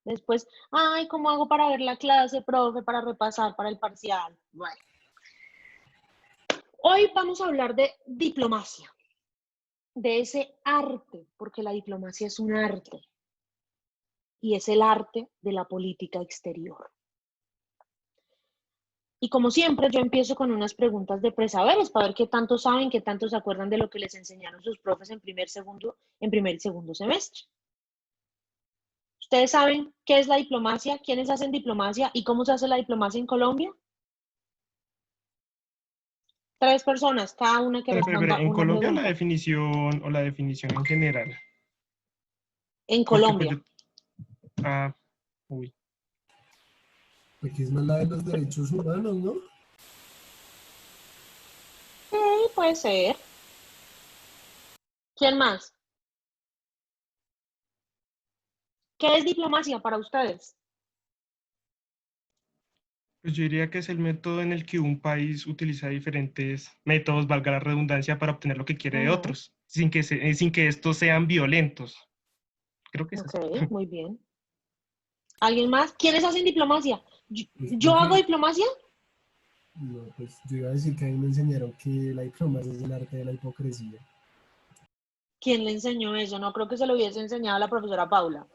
Después, ay, ¿cómo hago para ver la clase, profe, para repasar para el parcial? Bueno, hoy vamos a hablar de diplomacia, de ese arte, porque la diplomacia es un arte y es el arte de la política exterior. Y como siempre, yo empiezo con unas preguntas de presaberes para ver qué tanto saben, qué tanto se acuerdan de lo que les enseñaron sus profes en primer y segundo semestre. ¿Ustedes saben qué es la diplomacia? ¿Quiénes hacen diplomacia? ¿Y cómo se hace la diplomacia en Colombia? 3 personas, cada una que Pero, responda en una Colombia pregunta. la definición en general. En Porque pues Colombia. yo, ah, uy, Aquí es más la de los derechos humanos, ¿no? Sí, puede ser. ¿Quién más? ¿Qué es diplomacia para ustedes? pues yo diría que es el método en el que un país utiliza diferentes métodos, valga la redundancia, para obtener lo que quiere de Ujú. otros, sin que estos sean violentos. Creo que es Ok, así. muy bien. ¿Alguien más? ¿Quiénes hacen diplomacia? ¿Yo, Pues yo hago profe, diplomacia? no, pues yo iba a decir que a mí me enseñaron que la diplomacia es el arte de la hipocresía. ¿Quién le enseñó eso? No creo que se lo hubiese enseñado a la profesora Paula.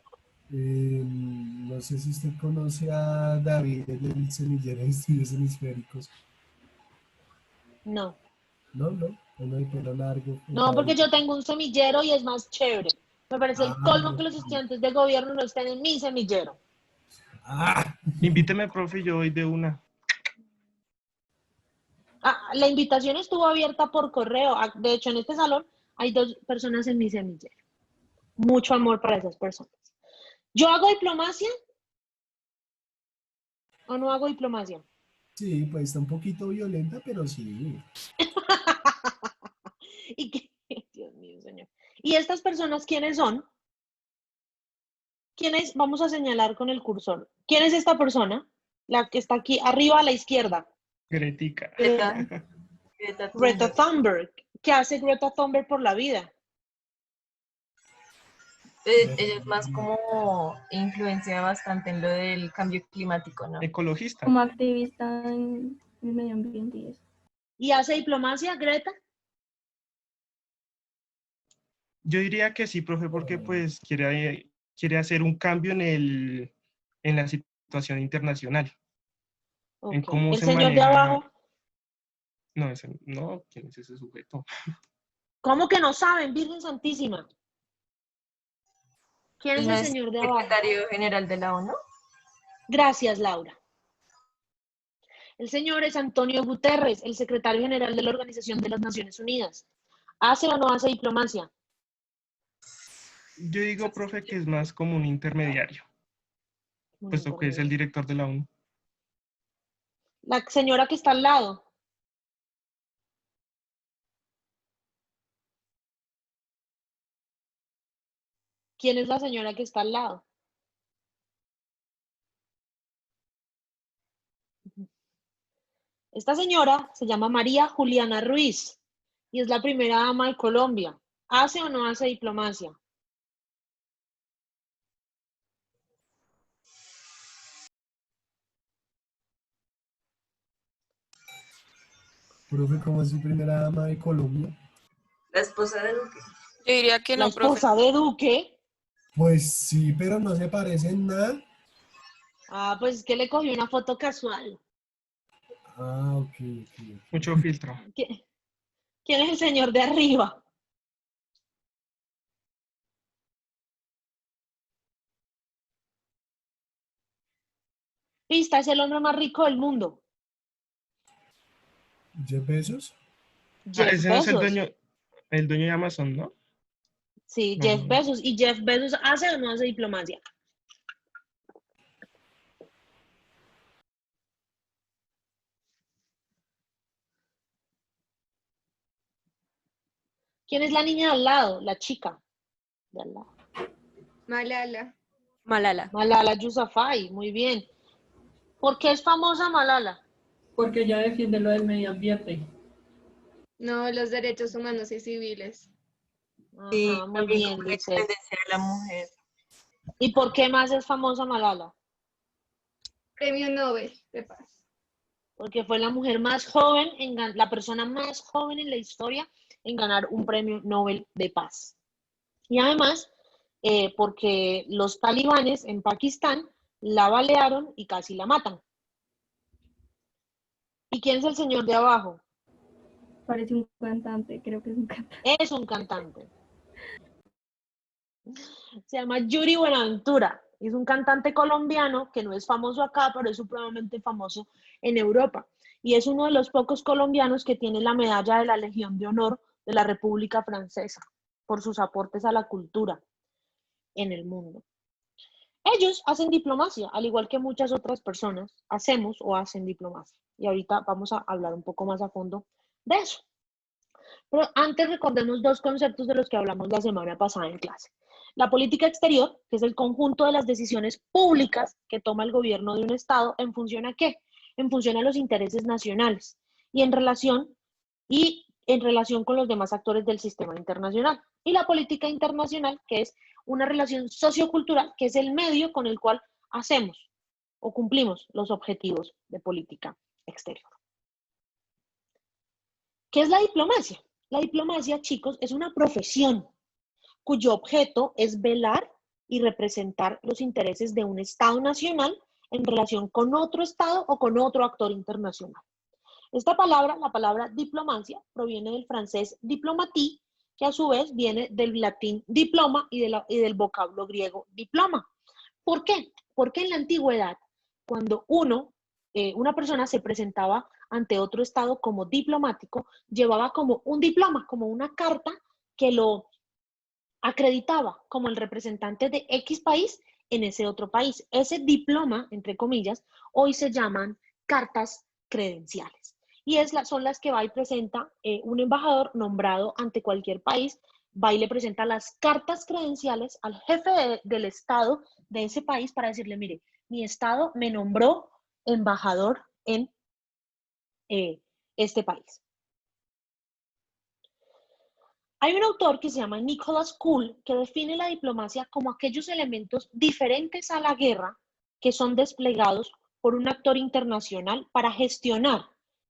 No sé si usted conoce a David, el del semillero de estudios hemisféricos. No. No, uno de pelo largo, el No, porque cabello. yo tengo un semillero y es más chévere. Me parece el Ah, colmo que los estudiantes de gobierno no estén en mi semillero. ah, Invíteme, profe, yo voy de una. Ah, la invitación estuvo abierta por correo. Ah, de hecho, en este salón hay 2 personas en mi semillero. Mucho amor para esas personas. ¿Yo hago diplomacia o no hago diplomacia? sí, pues está un poquito violenta, pero sí. ¿Y qué? Dios mío, señor. ¿Y estas personas quiénes son? ¿Quiénes? Vamos a señalar con el cursor. ¿Quién es esta persona? La que está aquí arriba a la izquierda. Gretica. Greta, Greta Greta Thunberg. Thunberg. ¿Qué hace Greta Thunberg por la vida? Ella es más como influencia bastante en lo del cambio climático, ¿no? Ecologista. Como activista en el medio ambiente y eso. ¿Y hace diplomacia, Greta? Yo diría que sí, profe, porque pues quiere hacer un cambio en la situación internacional, en Ok. cómo El se señor de maneja. abajo. No, ¿quién es ese sujeto? ¿Cómo que no saben, Virgen Santísima? ¿Quién es Él no el es señor de abajo? secretario general de la ONU. Gracias, Laura. El señor es Antonio Guterres, el secretario general de la Organización de las Naciones Unidas. ¿Hace o no hace diplomacia? Yo digo, profe, que es más como un intermediario, Un puesto que es el intermediario. director de la ONU. La señora que está al lado. ¿Quién es la señora que está al lado? Esta señora se llama María Juliana Ruiz y es la primera dama de Colombia. ¿Hace o no hace diplomacia? Profe, ¿cómo es su primera dama de Colombia? La esposa de Duque. Yo diría que La no, profe. esposa de Duque. Pues sí, pero no se parece en nada. Ah, pues es que le cogí una foto casual. Ah, ok, ok, Mucho ok. filtro. ¿Quién es el señor de arriba? Pista, es el hombre más rico del mundo. ¿Jeff Bezos? Ah, Jeff ese no es Bezos. el dueño de Amazon, ¿no? Sí, No, Jeff no. Bezos. ¿Y Jeff Bezos hace o no hace diplomacia? ¿Quién es la niña de al lado? La chica de al lado. Malala, Malala. Malala Yousafzai, muy bien. ¿Por qué es famosa Malala? Porque ella defiende lo del medio ambiente. no, los derechos humanos y civiles. Ajá, Y muy también como bien, la Lisette. independencia de la mujer. ¿Y por qué más es famosa Malala? Premio Nobel de Paz. Porque fue la mujer más joven, la persona más joven en la historia en ganar un premio Nobel de Paz. Y además, porque los talibanes en Pakistán la balearon y casi la matan. ¿Y quién es el señor de abajo? Parece un cantante, creo que es un cantante. Es un cantante. Se llama Yuri Buenaventura. Es un cantante colombiano que no es famoso acá, pero es supremamente famoso en Europa. Y es uno de los pocos colombianos que tiene la medalla de la Legión de Honor de la República Francesa por sus aportes a la cultura en el mundo. Ellos hacen diplomacia, al igual que muchas otras personas hacemos o hacen diplomacia. Y ahorita vamos a hablar un poco más a fondo de eso. Pero antes recordemos dos conceptos de los que hablamos la semana pasada en clase. La política exterior, que es el conjunto de las decisiones públicas que toma el gobierno de un Estado en función a qué? En función a los intereses nacionales y en relación con los demás actores del sistema internacional. Y la política internacional, que es una relación sociocultural, que es el medio con el cual hacemos o cumplimos los objetivos de política exterior. ¿Qué es la diplomacia? La diplomacia, chicos, es una profesión cuyo objeto es velar y representar los intereses de un Estado nacional en relación con otro Estado o con otro actor internacional. Esta palabra, la palabra diplomacia, proviene del francés diplomatie, que a su vez viene del latín diploma y del vocablo griego diploma. ¿Por qué? Porque en la antigüedad, cuando una persona se presentaba ante otro Estado como diplomático, llevaba como un diploma, como una carta que lo acreditaba como el representante de X país en ese otro país. Ese diploma, entre comillas, hoy se llaman cartas credenciales. Y son las que va y presenta un embajador nombrado ante cualquier país, va y le presenta las cartas credenciales al jefe del Estado de ese país para decirle, mire, mi Estado me nombró embajador en este país. Hay un autor que se llama Nicholas Kuhl que define la diplomacia como aquellos elementos diferentes a la guerra que son desplegados por un actor internacional para gestionar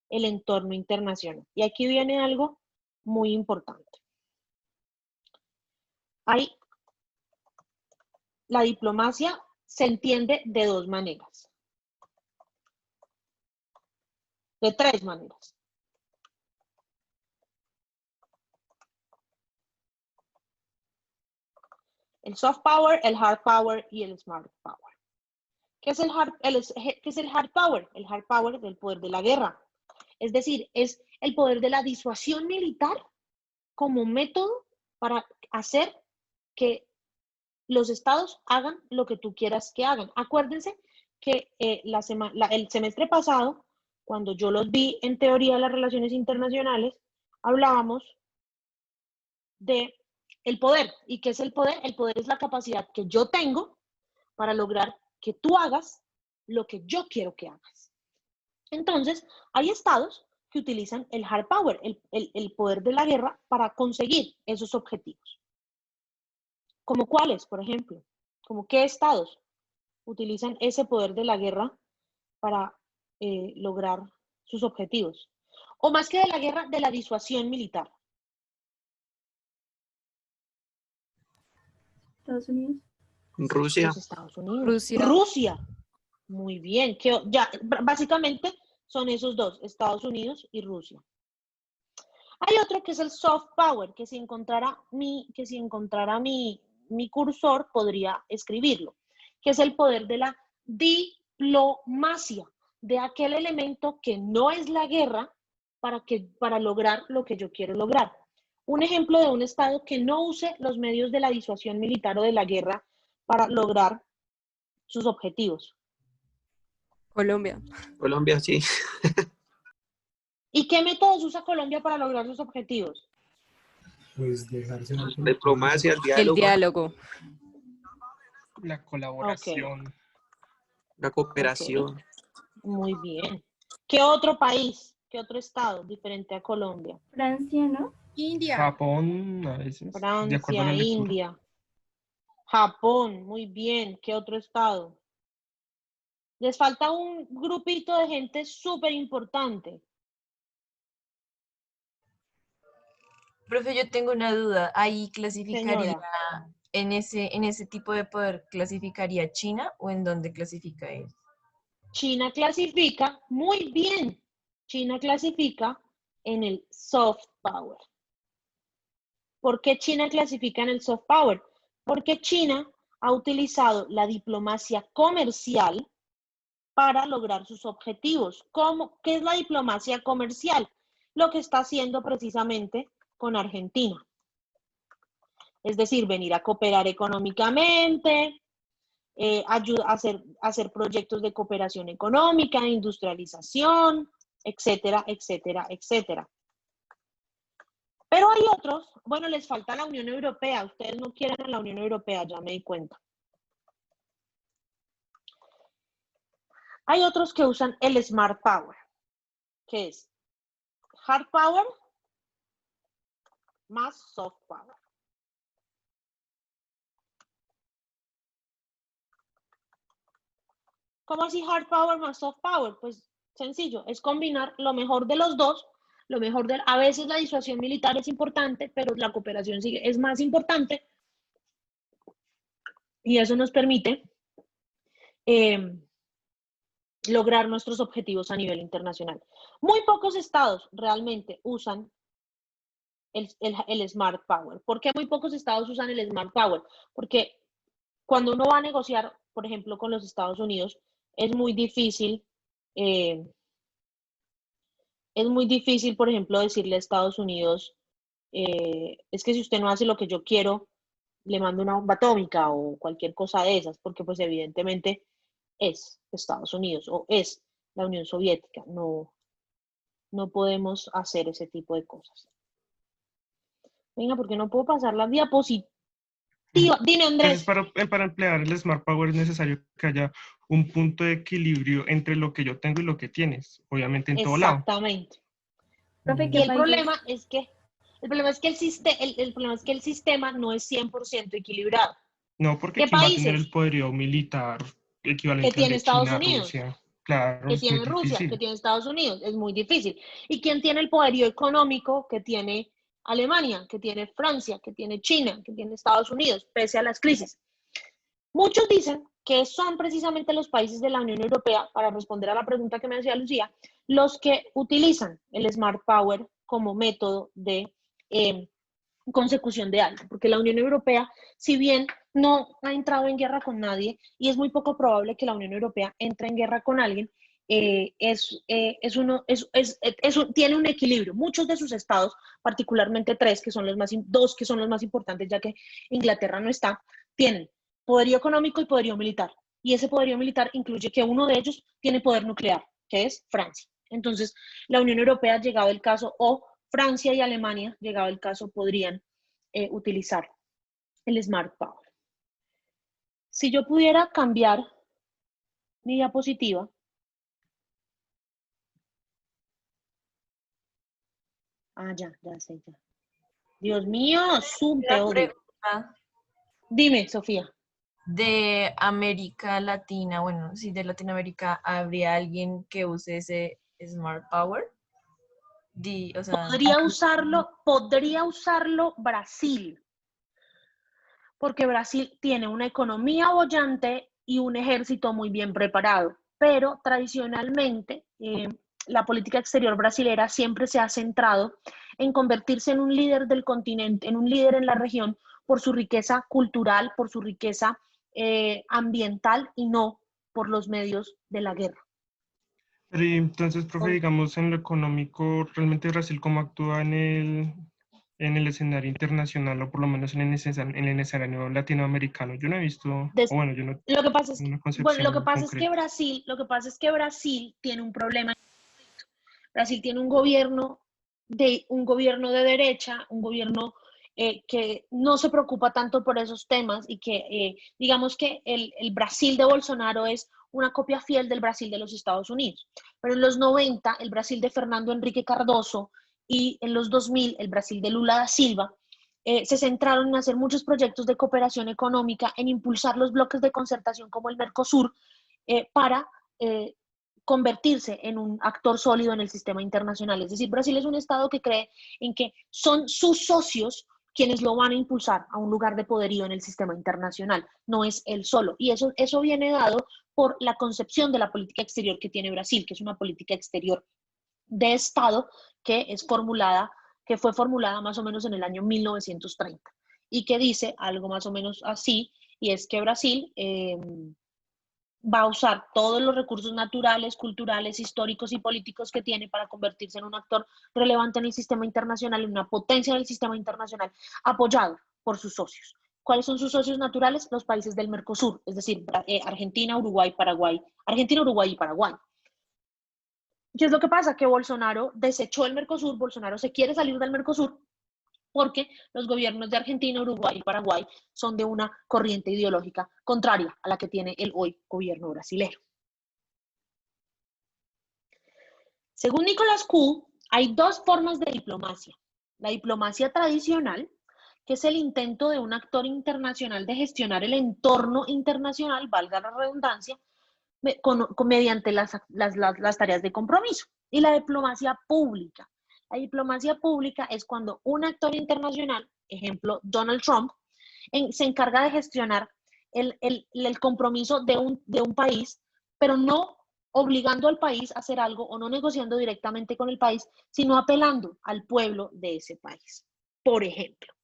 el entorno internacional. Y aquí viene algo muy importante. La diplomacia se entiende de dos maneras. De tres maneras. El soft power, el hard power y el smart power. ¿Qué es el hard power? El hard power es el poder de la guerra. Es decir, es el poder de la disuasión militar como método para hacer que los estados hagan lo que tú quieras que hagan. Acuérdense que el semestre pasado, cuando yo los vi en teoría de las relaciones internacionales, hablábamos de el poder. ¿Y qué es el poder? El poder es la capacidad que yo tengo para lograr que tú hagas lo que yo quiero que hagas. Entonces, hay estados que utilizan el hard power, el poder de la guerra, para conseguir esos objetivos. ¿Como cuáles, por ejemplo? ¿Como qué estados utilizan ese poder de la guerra para lograr sus objetivos? O más que de la guerra, de la disuasión militar. Estados Unidos. Rusia. Los Estados Unidos. Rusia. Muy bien. Básicamente son esos dos, Estados Unidos y Rusia. Hay otro que es el soft power, que si encontrara mi cursor podría escribirlo, que es el poder de la diplomacia, de aquel elemento que no es la guerra para lograr lo que yo quiero lograr. Un ejemplo de un estado que no use los medios de la disuasión militar o de la guerra para lograr sus objetivos. Colombia. Colombia, sí. ¿Y qué métodos usa Colombia para lograr sus objetivos? Pues dejarse la Diplomacia, el diálogo. El diálogo. La colaboración. Okay. La cooperación. Okay. Muy bien. ¿Qué otro país, qué otro estado diferente a Colombia? Francia, ¿no? India. Japón, a veces. De acuerdo a Francia, la lectura. India. Japón, muy bien. ¿Qué otro estado? Les falta un grupito de gente súper importante. Profe, yo tengo una duda. Ahí clasificaría, Señora, en ese tipo de poder, ¿clasificaría China o en dónde clasifica él? China clasifica muy bien. China clasifica en el soft power. ¿Por qué China clasifica en el soft power? Porque China ha utilizado la diplomacia comercial para lograr sus objetivos. ¿Qué es la diplomacia comercial? Lo que está haciendo precisamente con Argentina. Es decir, venir a cooperar económicamente, hacer proyectos de cooperación económica, industrialización, etcétera, etcétera, etcétera. Pero hay otros, bueno, les falta la Unión Europea. Ustedes no quieren a la Unión Europea, ya me di cuenta. Hay otros que usan el Smart Power, que es Hard Power más Soft Power. ¿Cómo así Hard Power más Soft Power? Pues sencillo, es combinar lo mejor de los dos, a veces la disuasión militar es importante, pero la cooperación es más importante, y eso nos permite lograr nuestros objetivos a nivel internacional. Muy pocos estados realmente usan el Smart Power. ¿Por qué muy pocos estados usan el Smart Power? Porque cuando uno va a negociar, por ejemplo, con los Estados Unidos, es muy difícil, por ejemplo, decirle a Estados Unidos, es que si usted no hace lo que yo quiero, le mando una bomba atómica o cualquier cosa de esas, porque pues evidentemente es Estados Unidos o es la Unión Soviética. No podemos hacer ese tipo de cosas. Venga, porque no puedo pasar la diapositiva. Dime, Andrés. Entonces, para emplear el Smart Power es necesario que haya un punto de equilibrio entre lo que yo tengo y lo que tienes, obviamente en todo lado. Exactamente. Profe, Y ¿qué el países? problema es que el sistema no es 100% equilibrado. No, porque ¿Qué ¿quién va a tener países? el poderío militar Que equivalente al tiene de Estados China, Unidos, Rusia? Claro, que es muy tiene Rusia, que difícil. tiene Estados Unidos. Es muy difícil. ¿Y quién tiene el poderío económico que tiene Alemania, que tiene Francia, que tiene China, que tiene Estados Unidos, pese a las crisis? Muchos dicen que son precisamente los países de la Unión Europea, para responder a la pregunta que me hacía Lucía, los que utilizan el Smart Power como método de consecución de algo, porque la Unión Europea, si bien no ha entrado en guerra con nadie, y es muy poco probable que la Unión Europea entre en guerra con alguien, tiene un equilibrio. Muchos de sus estados, particularmente dos que son los más importantes, ya que Inglaterra no está, tienen poderío económico y poderío militar. Y ese poderío militar incluye que uno de ellos tiene poder nuclear, que es Francia. Entonces, la Unión Europea, llegado el caso, o Francia y Alemania, llegado el caso, podrían utilizar el Smart Power. Si yo pudiera cambiar mi diapositiva. Ya sé, ya. Dios mío, Zoom, te odio. Dime, Sofía. De América Latina, bueno, sí, de Latinoamérica, ¿habría alguien que use ese Smart Power? Podría usarlo Brasil, porque Brasil tiene una economía boyante y un ejército muy bien preparado, pero tradicionalmente la política exterior brasilera siempre se ha centrado en convertirse en un líder del continente, en un líder en la región, por su riqueza cultural, por su riqueza ambiental, y no por los medios de la guerra. Pero entonces, profe, digamos, en lo económico, ¿realmente Brasil cómo actúa en el escenario internacional, o por lo menos en el escenario latinoamericano? Yo no he visto, yo no lo que pasa es, una concepción lo que pasa es que Brasil tiene un problema. Brasil tiene un gobierno de derecha, un gobierno que no se preocupa tanto por esos temas, y que digamos que el Brasil de Bolsonaro es una copia fiel del Brasil de los Estados Unidos. Pero en los 90, el Brasil de Fernando Henrique Cardoso, y en los 2000, el Brasil de Lula da Silva, se centraron en hacer muchos proyectos de cooperación económica, en impulsar los bloques de concertación como el Mercosur, para convertirse en un actor sólido en el sistema internacional. Es decir, Brasil es un Estado que cree en que son sus socios quienes lo van a impulsar a un lugar de poderío en el sistema internacional, no es él solo. Y eso viene dado por la concepción de la política exterior que tiene Brasil, que es una política exterior de Estado que fue formulada más o menos en el año 1930 y que dice algo más o menos así, y es que Brasil va a usar todos los recursos naturales, culturales, históricos y políticos que tiene para convertirse en un actor relevante en el sistema internacional, en una potencia del sistema internacional, apoyado por sus socios. ¿Cuáles son sus socios naturales? Los países del Mercosur, es decir, Argentina, Uruguay, Paraguay, Argentina, Uruguay y Paraguay. ¿Qué es lo que pasa? Que Bolsonaro desechó el Mercosur, Bolsonaro se quiere salir del Mercosur porque los gobiernos de Argentina, Uruguay y Paraguay son de una corriente ideológica contraria a la que tiene el hoy gobierno brasilero. Según Nicholas Kuhl, hay dos formas de diplomacia. La diplomacia tradicional, que es el intento de un actor internacional de gestionar el entorno internacional, valga la redundancia, mediante las tareas de compromiso. Y la diplomacia pública. La diplomacia pública es cuando un actor internacional, ejemplo Donald Trump, se encarga de gestionar el compromiso de un país, pero no obligando al país a hacer algo o no negociando directamente con el país, sino apelando al pueblo de ese país. Por ejemplo,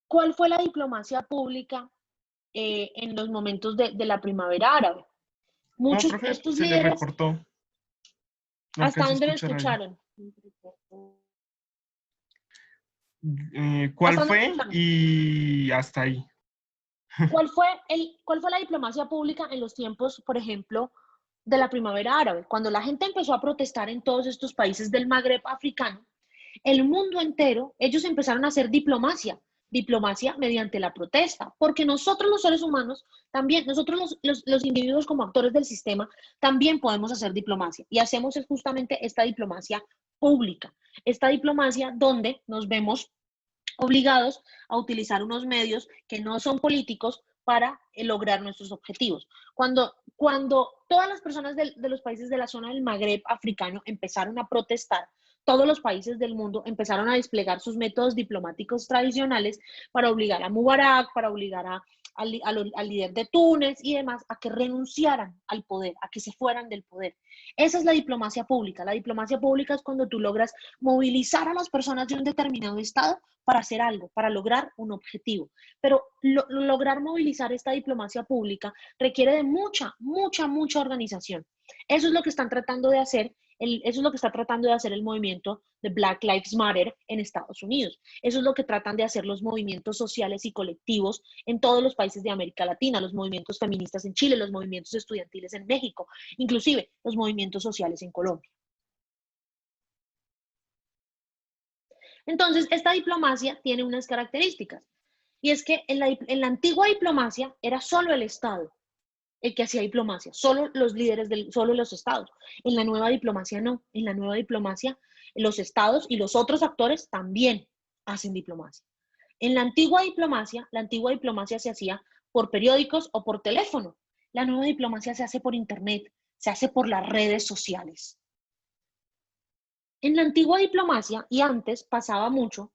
¿cuál fue la diplomacia pública en los momentos de la primavera árabe? Muchos profe, de estos se le líderes... recortó. No ¿Hasta alcancé a dónde lo escuchar ahí. escucharon? ¿Cuál ¿Hasta dónde lo fue? escucharon? Y hasta ahí. ¿Cuál fue la diplomacia pública en los tiempos, por ejemplo, de la primavera árabe? Cuando la gente empezó a protestar en todos estos países del Magreb africano, el mundo entero, ellos empezaron a hacer diplomacia mediante la protesta, porque nosotros los seres humanos, también, nosotros los individuos como actores del sistema, también podemos hacer diplomacia, y hacemos justamente esta diplomacia pública, esta diplomacia donde nos vemos obligados a utilizar unos medios que no son políticos para lograr nuestros objetivos. Cuando todas las personas de los países de la zona del Magreb africano empezaron a protestar, todos los países del mundo empezaron a desplegar sus métodos diplomáticos tradicionales para obligar a Mubarak, para obligar al líder de Túnez y demás a que renunciaran al poder, a que se fueran del poder. Esa es la diplomacia pública. La diplomacia pública es cuando tú logras movilizar a las personas de un determinado estado para hacer algo, para lograr un objetivo. Pero lograr movilizar esta diplomacia pública requiere de mucha organización. Eso es lo que están tratando de hacer. Eso es lo que está tratando de hacer el movimiento de Black Lives Matter en Estados Unidos. Eso es lo que tratan de hacer los movimientos sociales y colectivos en todos los países de América Latina, los movimientos feministas en Chile, los movimientos estudiantiles en México, inclusive los movimientos sociales en Colombia. Entonces, esta diplomacia tiene unas características, y es que en la antigua diplomacia era solo el Estado el que hacía diplomacia, solo los líderes, solo los estados. En la nueva diplomacia no, en la nueva diplomacia los estados y los otros actores también hacen diplomacia. En la antigua diplomacia se hacía por periódicos o por teléfono. La nueva diplomacia se hace por internet, se hace por las redes sociales. En la antigua diplomacia, y antes pasaba mucho,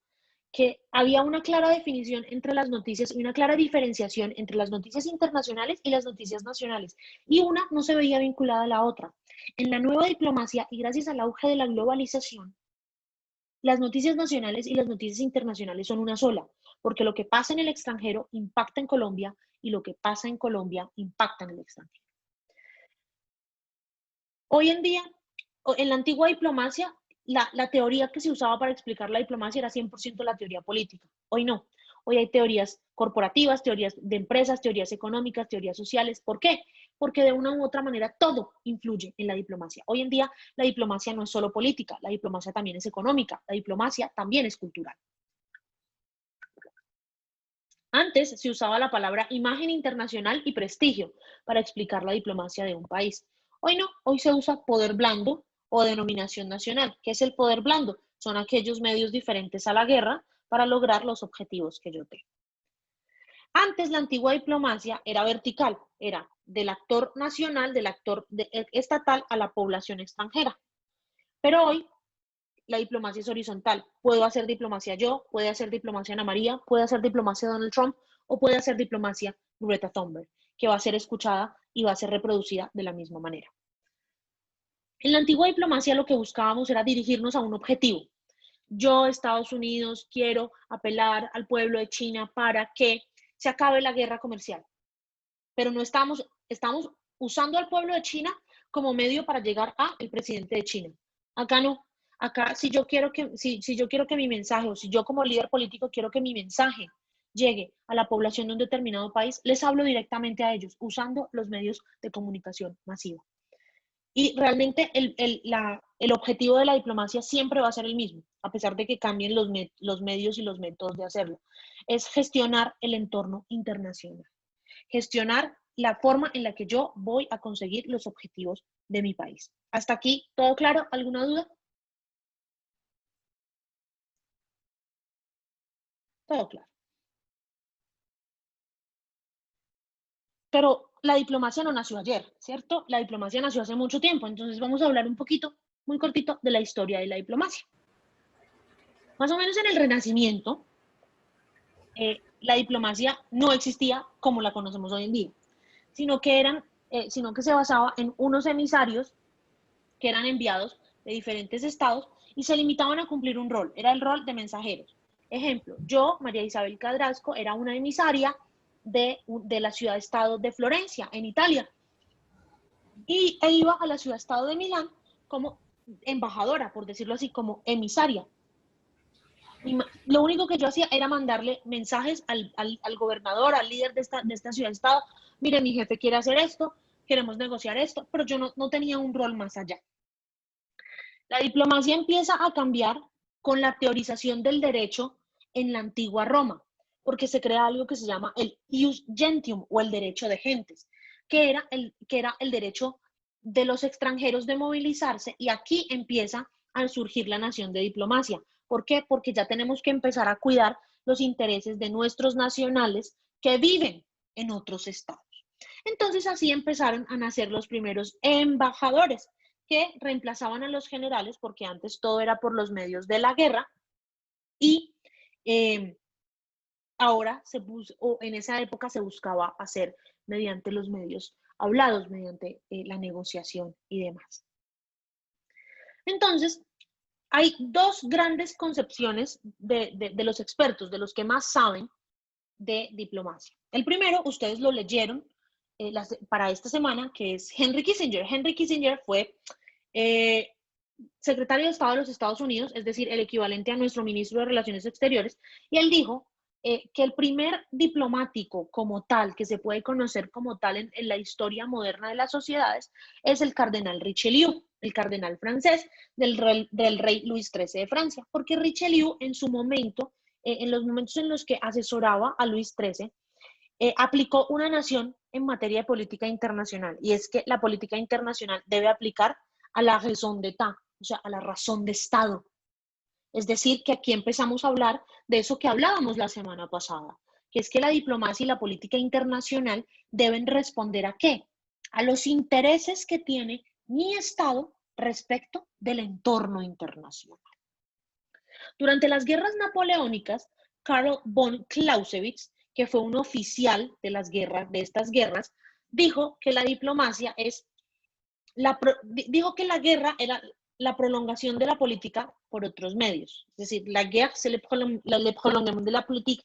que había una clara definición entre las noticias y una clara diferenciación entre las noticias internacionales y las noticias nacionales, y una no se veía vinculada a la otra. En la nueva diplomacia, y gracias al auge de la globalización, las noticias nacionales y las noticias internacionales son una sola, porque lo que pasa en el extranjero impacta en Colombia y lo que pasa en Colombia impacta en el extranjero. Hoy en día, en la antigua diplomacia, la teoría que se usaba para explicar la diplomacia era 100% la teoría política. Hoy no. Hoy hay teorías corporativas, teorías de empresas, teorías económicas, teorías sociales. ¿Por qué? Porque de una u otra manera todo influye en la diplomacia. Hoy en día la diplomacia no es solo política, la diplomacia también es económica, la diplomacia también es cultural. Antes se usaba la palabra imagen internacional y prestigio para explicar la diplomacia de un país. Hoy no, hoy se usa poder blando o denominación nacional. ¿Qué es el poder blando? son aquellos medios diferentes a la guerra para lograr los objetivos que yo tengo. Antes la antigua diplomacia era vertical, era del actor nacional, del actor estatal a la población extranjera. Pero hoy la diplomacia es horizontal. Puedo hacer diplomacia yo, puede hacer diplomacia Ana María, puede hacer diplomacia Donald Trump o puede hacer diplomacia Greta Thunberg, que va a ser escuchada y va a ser reproducida de la misma manera. En la antigua diplomacia lo que buscábamos era dirigirnos a un objetivo. Yo, Estados Unidos, quiero apelar al pueblo de China para que se acabe la guerra comercial. Pero no estamos usando al pueblo de China como medio para llegar al presidente de China. Acá no. Acá si yo quiero que mi mensaje, o si yo como líder político quiero que mi mensaje llegue a la población de un determinado país, les hablo directamente a ellos, usando los medios de comunicación masiva. Y realmente el objetivo de la diplomacia siempre va a ser el mismo, a pesar de que cambien los medios y los métodos de hacerlo. Es gestionar el entorno internacional. Gestionar la forma en la que yo voy a conseguir los objetivos de mi país. ¿Hasta aquí todo claro? ¿Alguna duda? Todo claro. Pero la diplomacia no nació ayer, ¿cierto? La diplomacia nació hace mucho tiempo, entonces vamos a hablar un poquito, muy cortito, de la historia de la diplomacia. Más o menos en el Renacimiento, la diplomacia no existía como la conocemos hoy en día, sino que se basaba en unos emisarios que eran enviados de diferentes estados y se limitaban a cumplir un rol, era el rol de mensajeros. Ejemplo, yo, María Isabel Cadrasco, era una emisaria de la ciudad-estado de Florencia, en Italia, e iba a la ciudad-estado de Milán como embajadora, por decirlo así, como emisaria. Y lo único que yo hacía era mandarle mensajes al gobernador, al líder de esta ciudad-estado, mire, mi jefe quiere hacer esto, queremos negociar esto, pero yo no tenía un rol más allá. La diplomacia empieza a cambiar con la teorización del derecho en la antigua Roma, porque se crea algo que se llama el ius gentium o el derecho de gentes, que era el derecho de los extranjeros de movilizarse, y aquí empieza a surgir la nación de diplomacia. ¿Por qué? Porque ya tenemos que empezar a cuidar los intereses de nuestros nacionales que viven en otros estados. Entonces así empezaron a nacer los primeros embajadores, que reemplazaban a los generales, porque antes todo era por los medios de la guerra, y ahora en esa época se buscaba hacer mediante los medios hablados, mediante la negociación y demás. Entonces, hay dos grandes concepciones de los expertos, de los que más saben de diplomacia. El primero, ustedes lo leyeron para esta semana, que es Henry Kissinger. Henry Kissinger fue secretario de Estado de los Estados Unidos, es decir, el equivalente a nuestro ministro de Relaciones Exteriores, y él dijo que el primer diplomático como tal, que se puede conocer como tal en la historia moderna de las sociedades, es el cardenal Richelieu, el cardenal francés del rey Luis XIII de Francia, porque Richelieu en su momento, en los momentos en los que asesoraba a Luis XIII, aplicó una nación en materia de política internacional, y es que la política internacional debe aplicar a la raison d'etat, o sea, a la razón de Estado. Es decir, que aquí empezamos a hablar de eso que hablábamos la semana pasada, que es que la diplomacia y la política internacional deben responder ¿a qué? A los intereses que tiene mi Estado respecto del entorno internacional. Durante las guerras napoleónicas, Karl von Clausewitz, que fue un oficial de estas guerras, dijo que la diplomacia dijo que la guerra era la prolongación de la política por otros medios. Es decir, la guerre, c'est le prolongement de la politique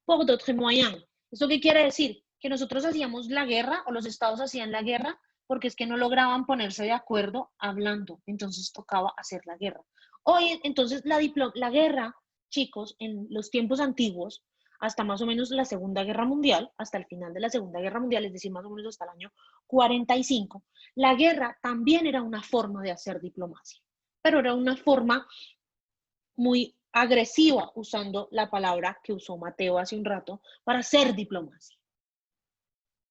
por d'autres moyens. ¿Eso qué quiere decir? Que nosotros hacíamos la guerra, o los estados hacían la guerra, porque es que no lograban ponerse de acuerdo hablando, entonces tocaba hacer la guerra. Hoy, entonces, la guerra, chicos, en los tiempos antiguos, hasta más o menos la Segunda Guerra Mundial, hasta el final de la Segunda Guerra Mundial, es decir, más o menos hasta el año 45, la guerra también era una forma de hacer diplomacia, pero era una forma muy agresiva, usando la palabra que usó Mateo hace un rato, para hacer diplomacia.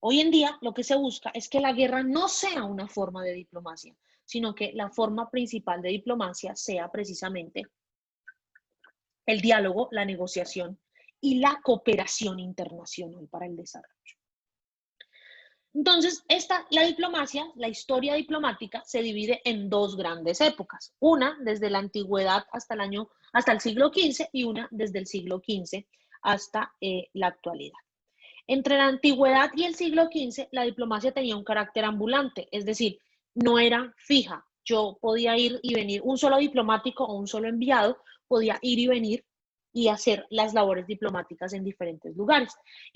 Hoy en día lo que se busca es que la guerra no sea una forma de diplomacia, sino que la forma principal de diplomacia sea precisamente el diálogo, la negociación y la cooperación internacional para el desarrollo. Entonces, la diplomacia, la historia diplomática, se divide en dos grandes épocas. Una desde la antigüedad hasta el siglo XV y una desde el siglo XV hasta la actualidad. Entre la antigüedad y el siglo XV, la diplomacia tenía un carácter ambulante, es decir, no era fija. Yo podía ir y venir, un solo diplomático o un solo enviado podía ir y venir y hacer las labores diplomáticas en diferentes lugares.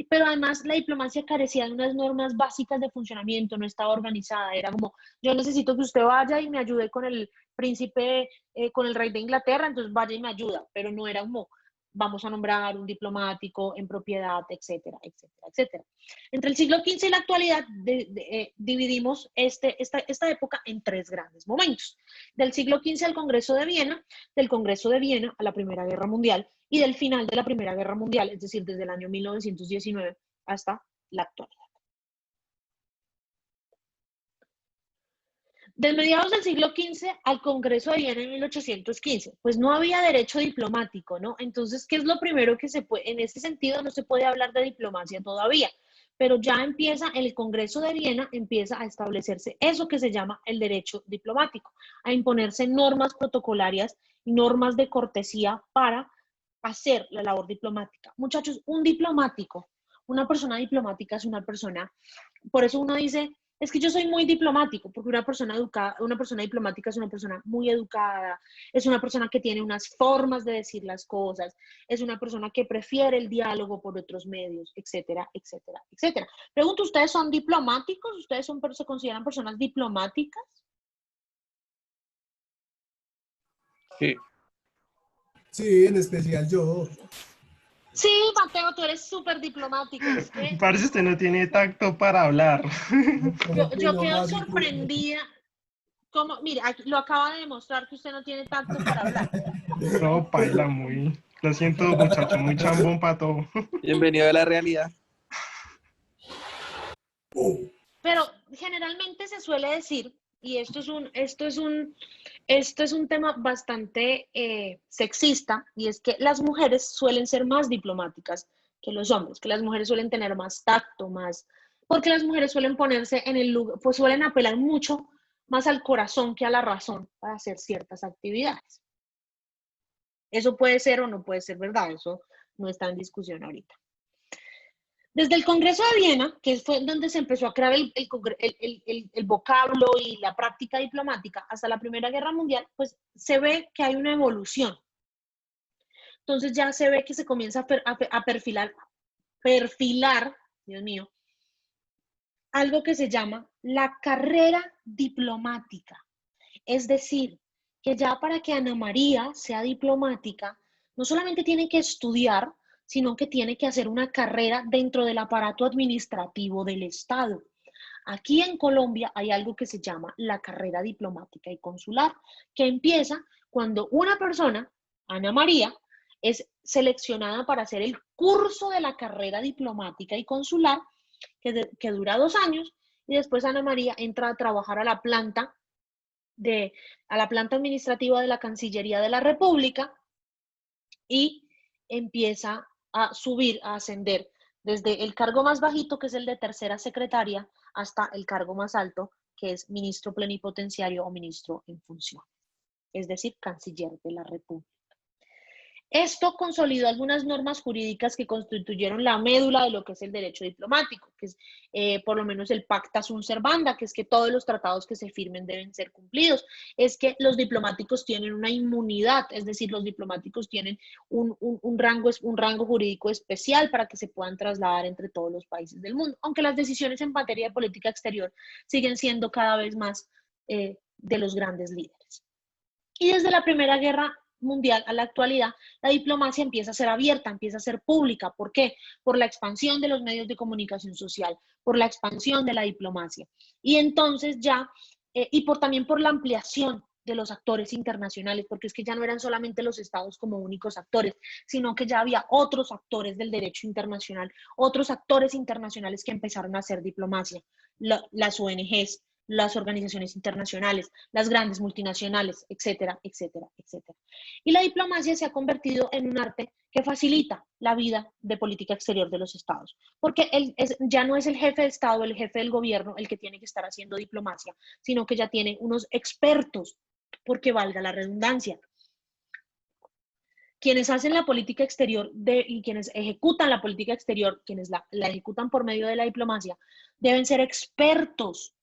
Pero además la diplomacia carecía de unas normas básicas de funcionamiento, no estaba organizada, era como, yo necesito que usted vaya y me ayude con el príncipe, con el rey de Inglaterra, entonces vaya y me ayuda, pero no era como, vamos a nombrar un diplomático en propiedad, etcétera, etcétera, etcétera. Entre el siglo XV y la actualidad dividimos esta época en tres grandes momentos. Del siglo XV al Congreso de Viena, del Congreso de Viena a la Primera Guerra Mundial y del final de la Primera Guerra Mundial, es decir, desde el año 1919 hasta la actualidad. De mediados del siglo XV al Congreso de Viena en 1815, pues no había derecho diplomático, ¿no? Entonces, ¿qué es lo primero que se puede? En ese sentido no se puede hablar de diplomacia todavía, pero ya empieza, el Congreso de Viena empieza a establecerse eso que se llama el derecho diplomático, a imponerse normas protocolarias y normas de cortesía para hacer la labor diplomática. Muchachos, un diplomático, una persona diplomática es una persona, por eso uno dice, es que yo soy muy diplomático, porque una persona educada, una persona diplomática es una persona muy educada, es una persona que tiene unas formas de decir las cosas, es una persona que prefiere el diálogo por otros medios, etcétera, etcétera, etcétera. Pregunto, ¿ustedes son diplomáticos? ¿Ustedes se consideran personas diplomáticas? Sí. Sí, en especial yo. Sí, Mateo, tú eres súper diplomático. Es que Parece usted no tiene tacto para hablar. yo quedo sorprendida. Como, mire, aquí lo acaba de demostrar que usted no tiene tacto para hablar. No, paila, lo siento, muchacho, muy chambón para todo. Bienvenido a la realidad. Pero generalmente se suele decir, y esto es un tema bastante sexista, y es que las mujeres suelen ser más diplomáticas que los hombres, que las mujeres suelen tener más tacto, porque las mujeres suelen ponerse en el lugar, pues suelen apelar mucho más al corazón que a la razón para hacer ciertas actividades. Eso puede ser o no puede ser verdad, eso no está en discusión ahorita. Desde el Congreso de Viena, que fue donde se empezó a crear el vocablo y la práctica diplomática, hasta la Primera Guerra Mundial, pues se ve que hay una evolución. Entonces ya se ve que se comienza a perfilar, Dios mío, algo que se llama la carrera diplomática. Es decir, que ya para que Ana María sea diplomática, no solamente tiene que estudiar, sino que tiene que hacer una carrera dentro del aparato administrativo del Estado. Aquí en Colombia hay algo que se llama la carrera diplomática y consular, que empieza cuando una persona, Ana María, es seleccionada para hacer el curso de la carrera diplomática y consular, que dura 2 años, y después Ana María entra a trabajar a la planta administrativa de la Cancillería de la República y empieza a subir, a ascender desde el cargo más bajito, que es el de tercera secretaria, hasta el cargo más alto, que es ministro plenipotenciario o ministro en función, es decir, canciller de la República. Esto consolidó algunas normas jurídicas que constituyeron la médula de lo que es el derecho diplomático, que es por lo menos el pacta sunt servanda, que es que todos los tratados que se firmen deben ser cumplidos, es que los diplomáticos tienen una inmunidad, es decir, los diplomáticos tienen un rango jurídico especial para que se puedan trasladar entre todos los países del mundo, aunque las decisiones en materia de política exterior siguen siendo cada vez más de los grandes líderes. Y desde la Primera Guerra Mundial a la actualidad, la diplomacia empieza a ser abierta, empieza a ser pública. ¿Por qué? Por la expansión de los medios de comunicación social, por la expansión de la diplomacia. Y entonces ya, también por la ampliación de los actores internacionales, porque es que ya no eran solamente los estados como únicos actores, sino que ya había otros actores del derecho internacional, otros actores internacionales que empezaron a hacer diplomacia, las ONGs, las organizaciones internacionales, las grandes multinacionales, etcétera, etcétera, etcétera. Y la diplomacia se ha convertido en un arte que facilita la vida de política exterior de los estados, porque ya no es el jefe de estado, el jefe del gobierno el que tiene que estar haciendo diplomacia, sino que ya tiene unos expertos, porque valga la redundancia. Quienes hacen la política exterior y quienes ejecutan la política exterior, quienes la ejecutan por medio de la diplomacia, deben ser expertos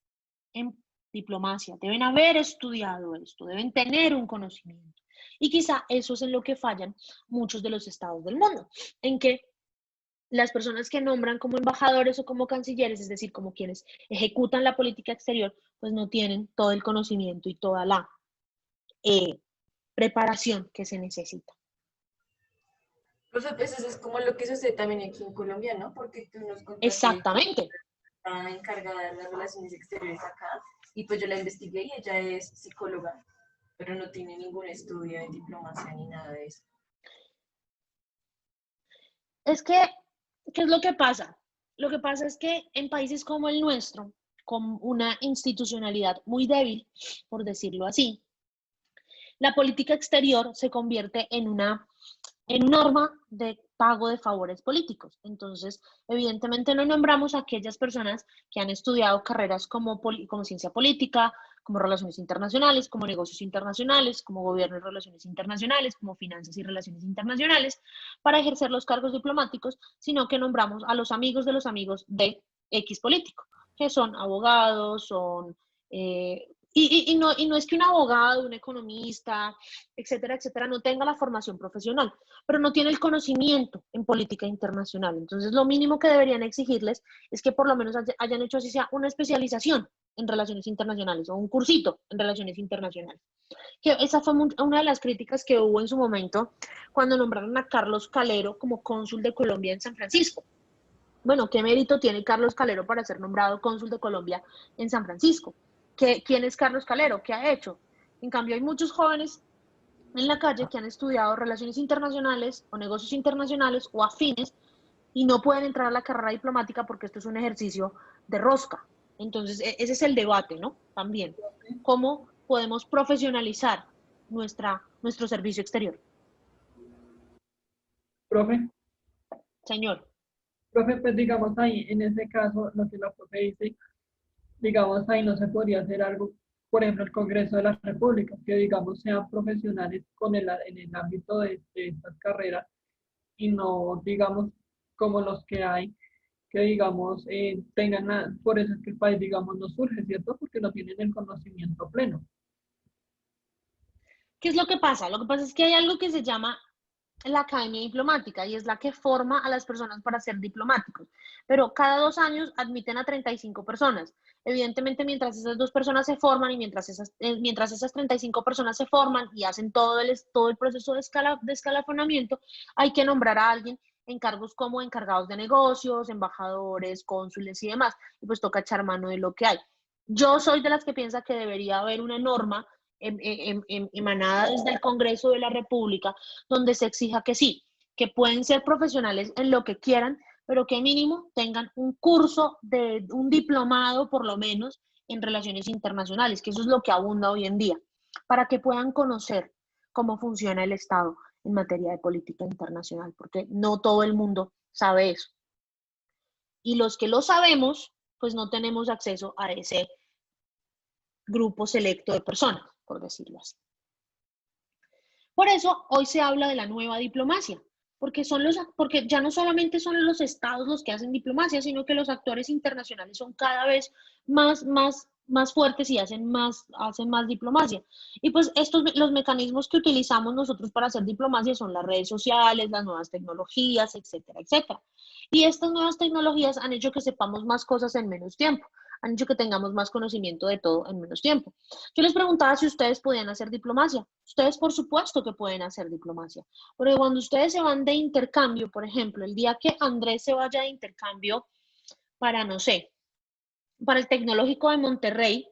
en diplomacia, deben haber estudiado esto, deben tener un conocimiento. Y quizá eso es en lo que fallan muchos de los estados del mundo, en que las personas que nombran como embajadores o como cancilleres, es decir, como quienes ejecutan la política exterior, pues no tienen todo el conocimiento y toda la preparación que se necesita. Profe, pues eso es como lo que sucede también aquí en Colombia, ¿no? Porque tú nos contaste Exactamente. que está encargada de las relaciones exteriores acá, y pues yo la investigué y ella es psicóloga, pero no tiene ningún estudio en diplomacia ni nada de eso. Es que, ¿qué es lo que pasa? Lo que pasa es que en países como el nuestro, con una institucionalidad muy débil, por decirlo así, la política exterior se convierte en un arma de pago de favores políticos. Entonces, evidentemente no nombramos a aquellas personas que han estudiado carreras como ciencia política, como relaciones internacionales, como negocios internacionales, como gobierno y relaciones internacionales, como finanzas y relaciones internacionales, para ejercer los cargos diplomáticos, sino que nombramos a los amigos de X político, que son abogados, son... y no es que un abogado, un economista, etcétera, etcétera, no tenga la formación profesional, pero no tiene el conocimiento en política internacional. Entonces, lo mínimo que deberían exigirles es que por lo menos hayan hecho así sea una especialización en relaciones internacionales o un cursito en relaciones internacionales. Que esa fue una de las críticas que hubo en su momento cuando nombraron a Carlos Calero como cónsul de Colombia en San Francisco. Bueno, ¿qué mérito tiene Carlos Calero para ser nombrado cónsul de Colombia en San Francisco? ¿Quién es Carlos Calero? ¿Qué ha hecho? En cambio, hay muchos jóvenes en la calle que han estudiado relaciones internacionales o negocios internacionales o afines y no pueden entrar a la carrera diplomática porque esto es un ejercicio de rosca. Entonces, ese es el debate, ¿no? También, ¿cómo podemos profesionalizar nuestro servicio exterior? Profe, Señor. profe, pues digamos ahí, en ese caso, lo que la profe dice, digamos ahí no se podría hacer algo, por ejemplo, el Congreso de la República, que digamos sean profesionales en el ámbito de estas carreras y no, digamos, como los que hay, que digamos, por eso es que el país, digamos, no surge, ¿cierto? Porque no tienen el conocimiento pleno. ¿Qué es lo que pasa? Lo que pasa es que hay algo que se llama la academia diplomática y es la que forma a las personas para ser diplomáticos. Pero cada 2 años admiten a 35 personas. Evidentemente, mientras esas 2 personas se forman y mientras esas 35 personas se forman y hacen todo el proceso de escalafonamiento, hay que nombrar a alguien en cargos como encargados de negocios, embajadores, cónsules y demás. Y pues toca echar mano de lo que hay. Yo soy de las que piensa que debería haber una norma emanada desde el Congreso de la República, donde se exija que sí, que pueden ser profesionales en lo que quieran, pero que mínimo tengan un curso de un diplomado por lo menos en relaciones internacionales, que eso es lo que abunda hoy en día, para que puedan conocer cómo funciona el Estado en materia de política internacional, porque no todo el mundo sabe eso. Y los que lo sabemos, pues no tenemos acceso a ese grupo selecto de personas, por decirlo así. Por eso hoy se habla de la nueva diplomacia, porque ya no solamente son los estados los que hacen diplomacia, sino que los actores internacionales son cada vez más fuertes y hacen más diplomacia. Y pues los mecanismos que utilizamos nosotros para hacer diplomacia son las redes sociales, las nuevas tecnologías, etcétera, etcétera. Y estas nuevas tecnologías han hecho que sepamos más cosas en menos tiempo, han hecho que tengamos más conocimiento de todo en menos tiempo. Yo les preguntaba si ustedes podían hacer diplomacia. Ustedes, por supuesto que pueden hacer diplomacia, porque cuando ustedes se van de intercambio, por ejemplo, el día que Andrés se vaya de intercambio para, no sé, para el Tecnológico de Monterrey,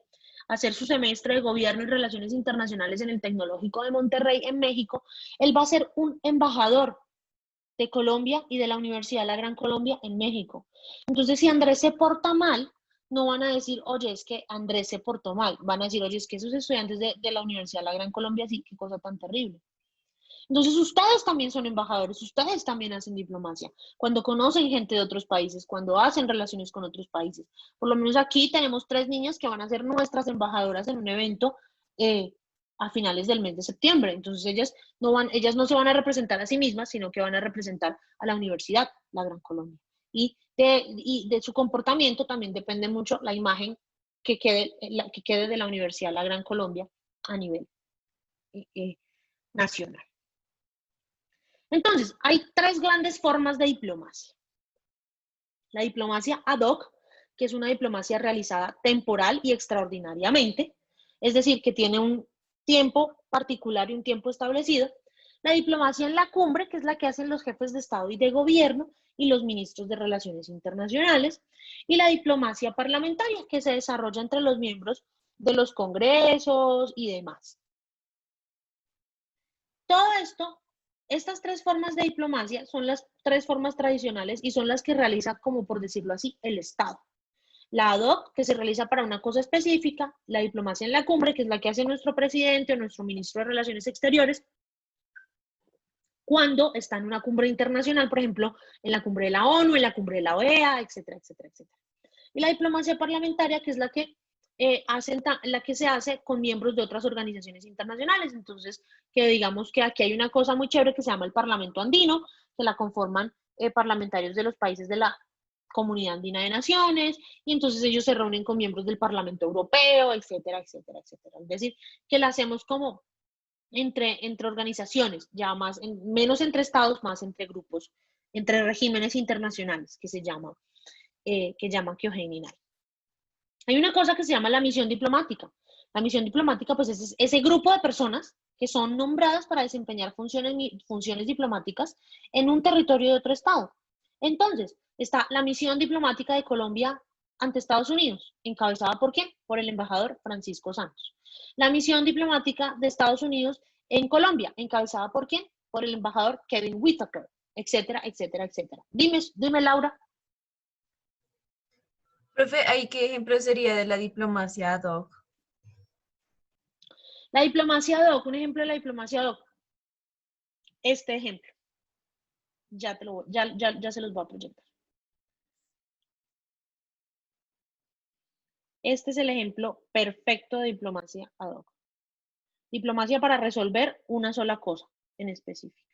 hacer su semestre de Gobierno y Relaciones Internacionales en el Tecnológico de Monterrey, en México, él va a ser un embajador de Colombia y de la Universidad de la Gran Colombia en México. Entonces, si Andrés se porta mal, no van a decir, oye, es que Andrés se portó mal. Van a decir, oye, es que esos estudiantes de la Universidad de la Gran Colombia, sí, qué cosa tan terrible. Entonces ustedes también son embajadores, ustedes también hacen diplomacia, cuando conocen gente de otros países, cuando hacen relaciones con otros países. Por lo menos aquí tenemos 3 niñas que van a ser nuestras embajadoras en un evento a finales del mes de septiembre. Entonces ellas no se van a representar a sí mismas, sino que van a representar a la Universidad, la Gran Colombia. Y de su comportamiento también depende mucho la imagen que quede de la Universidad, la Gran Colombia, a nivel nacional. Entonces, hay 3 grandes formas de diplomacia. La diplomacia ad hoc, que es una diplomacia realizada temporal y extraordinariamente, es decir, que tiene un tiempo particular y un tiempo establecido. La diplomacia en la cumbre, que es la que hacen los jefes de Estado y de gobierno y los ministros de Relaciones Internacionales. Y la diplomacia parlamentaria, que se desarrolla entre los miembros de los congresos y demás. Todo esto, estas 3 formas de diplomacia son las 3 formas tradicionales y son las que realiza, como por decirlo así, el Estado. La ad hoc, que se realiza para una cosa específica, la diplomacia en la cumbre, que es la que hace nuestro presidente o nuestro ministro de Relaciones Exteriores, cuando está en una cumbre internacional, por ejemplo, en la cumbre de la ONU, en la cumbre de la OEA, etcétera, etcétera, etcétera. Y la diplomacia parlamentaria, que es la que se hace con miembros de otras organizaciones internacionales. Entonces, que digamos que aquí hay una cosa muy chévere que se llama el Parlamento Andino, que la conforman parlamentarios de los países de la Comunidad Andina de Naciones, y entonces ellos se reúnen con miembros del Parlamento Europeo, etcétera, etcétera, etcétera. Es decir, que la hacemos como entre organizaciones, ya más, menos entre estados, más entre grupos, entre regímenes internacionales, que se llama, que llaman Kyohei-Ninai. Hay una cosa que se llama la misión diplomática. La misión diplomática, pues, es ese grupo de personas que son nombradas para desempeñar funciones diplomáticas en un territorio de otro estado. Entonces, está la misión diplomática de Colombia ante Estados Unidos, encabezada ¿por quién? Por el embajador Francisco Santos. La misión diplomática de Estados Unidos en Colombia, encabezada ¿por quién? Por el embajador Kevin Whitaker, etcétera, etcétera, etcétera. Dime, Laura. Profe, ¿ahí qué ejemplo sería de la diplomacia ad hoc? La diplomacia ad hoc, un ejemplo de la diplomacia ad hoc. Este ejemplo. Ya se los voy a proyectar. Este es el ejemplo perfecto de diplomacia ad hoc. Diplomacia para resolver una sola cosa en específico.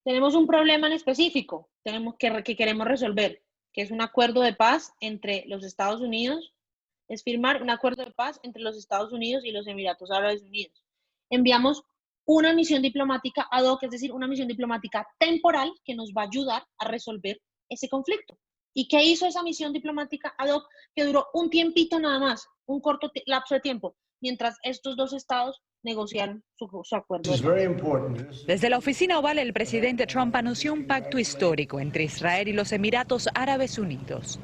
Tenemos un problema en específico que queremos resolver, que es un acuerdo de paz entre los Estados Unidos, es firmar un acuerdo de paz entre los Estados Unidos y los Emiratos Árabes Unidos. Enviamos una misión diplomática ad hoc, es decir, una misión diplomática temporal que nos va a ayudar a resolver ese conflicto. ¿Y qué hizo esa misión diplomática ad hoc? Que duró un tiempito nada más, un corto lapso de tiempo, mientras estos 2 estados negociaron su acuerdo. Desde la oficina oval, el presidente Trump anunció un pacto histórico entre Israel y los Emiratos Árabes Unidos.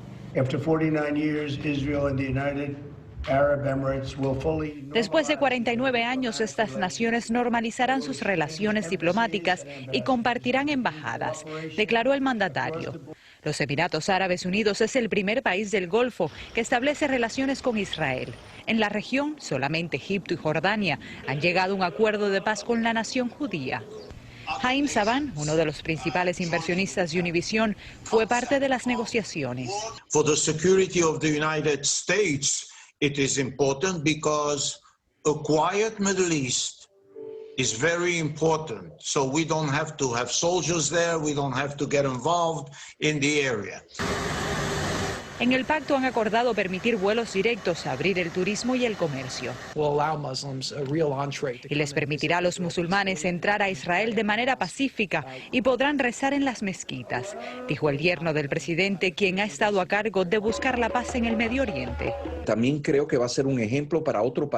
Después de 49 años, estas naciones normalizarán sus relaciones diplomáticas y compartirán embajadas, declaró el mandatario. Los Emiratos Árabes Unidos es el primer país del Golfo que establece relaciones con Israel. En la región, solamente Egipto y Jordania han llegado a un acuerdo de paz con la nación judía. Haim Saban, uno de los principales inversionistas de Univision, fue parte de las negociaciones. For the security of the United States, it is important because a quiet Middle East is very important. So we don't have to have soldiers there, we don't have to get involved in the area. En el pacto han acordado permitir vuelos directos, abrir el turismo y el comercio. Y les permitirá a los musulmanes entrar a Israel de manera pacífica y podrán rezar en las mezquitas, dijo el yerno del presidente, quien ha estado a cargo de buscar la paz en el Medio Oriente. También creo que va a ser un ejemplo para otros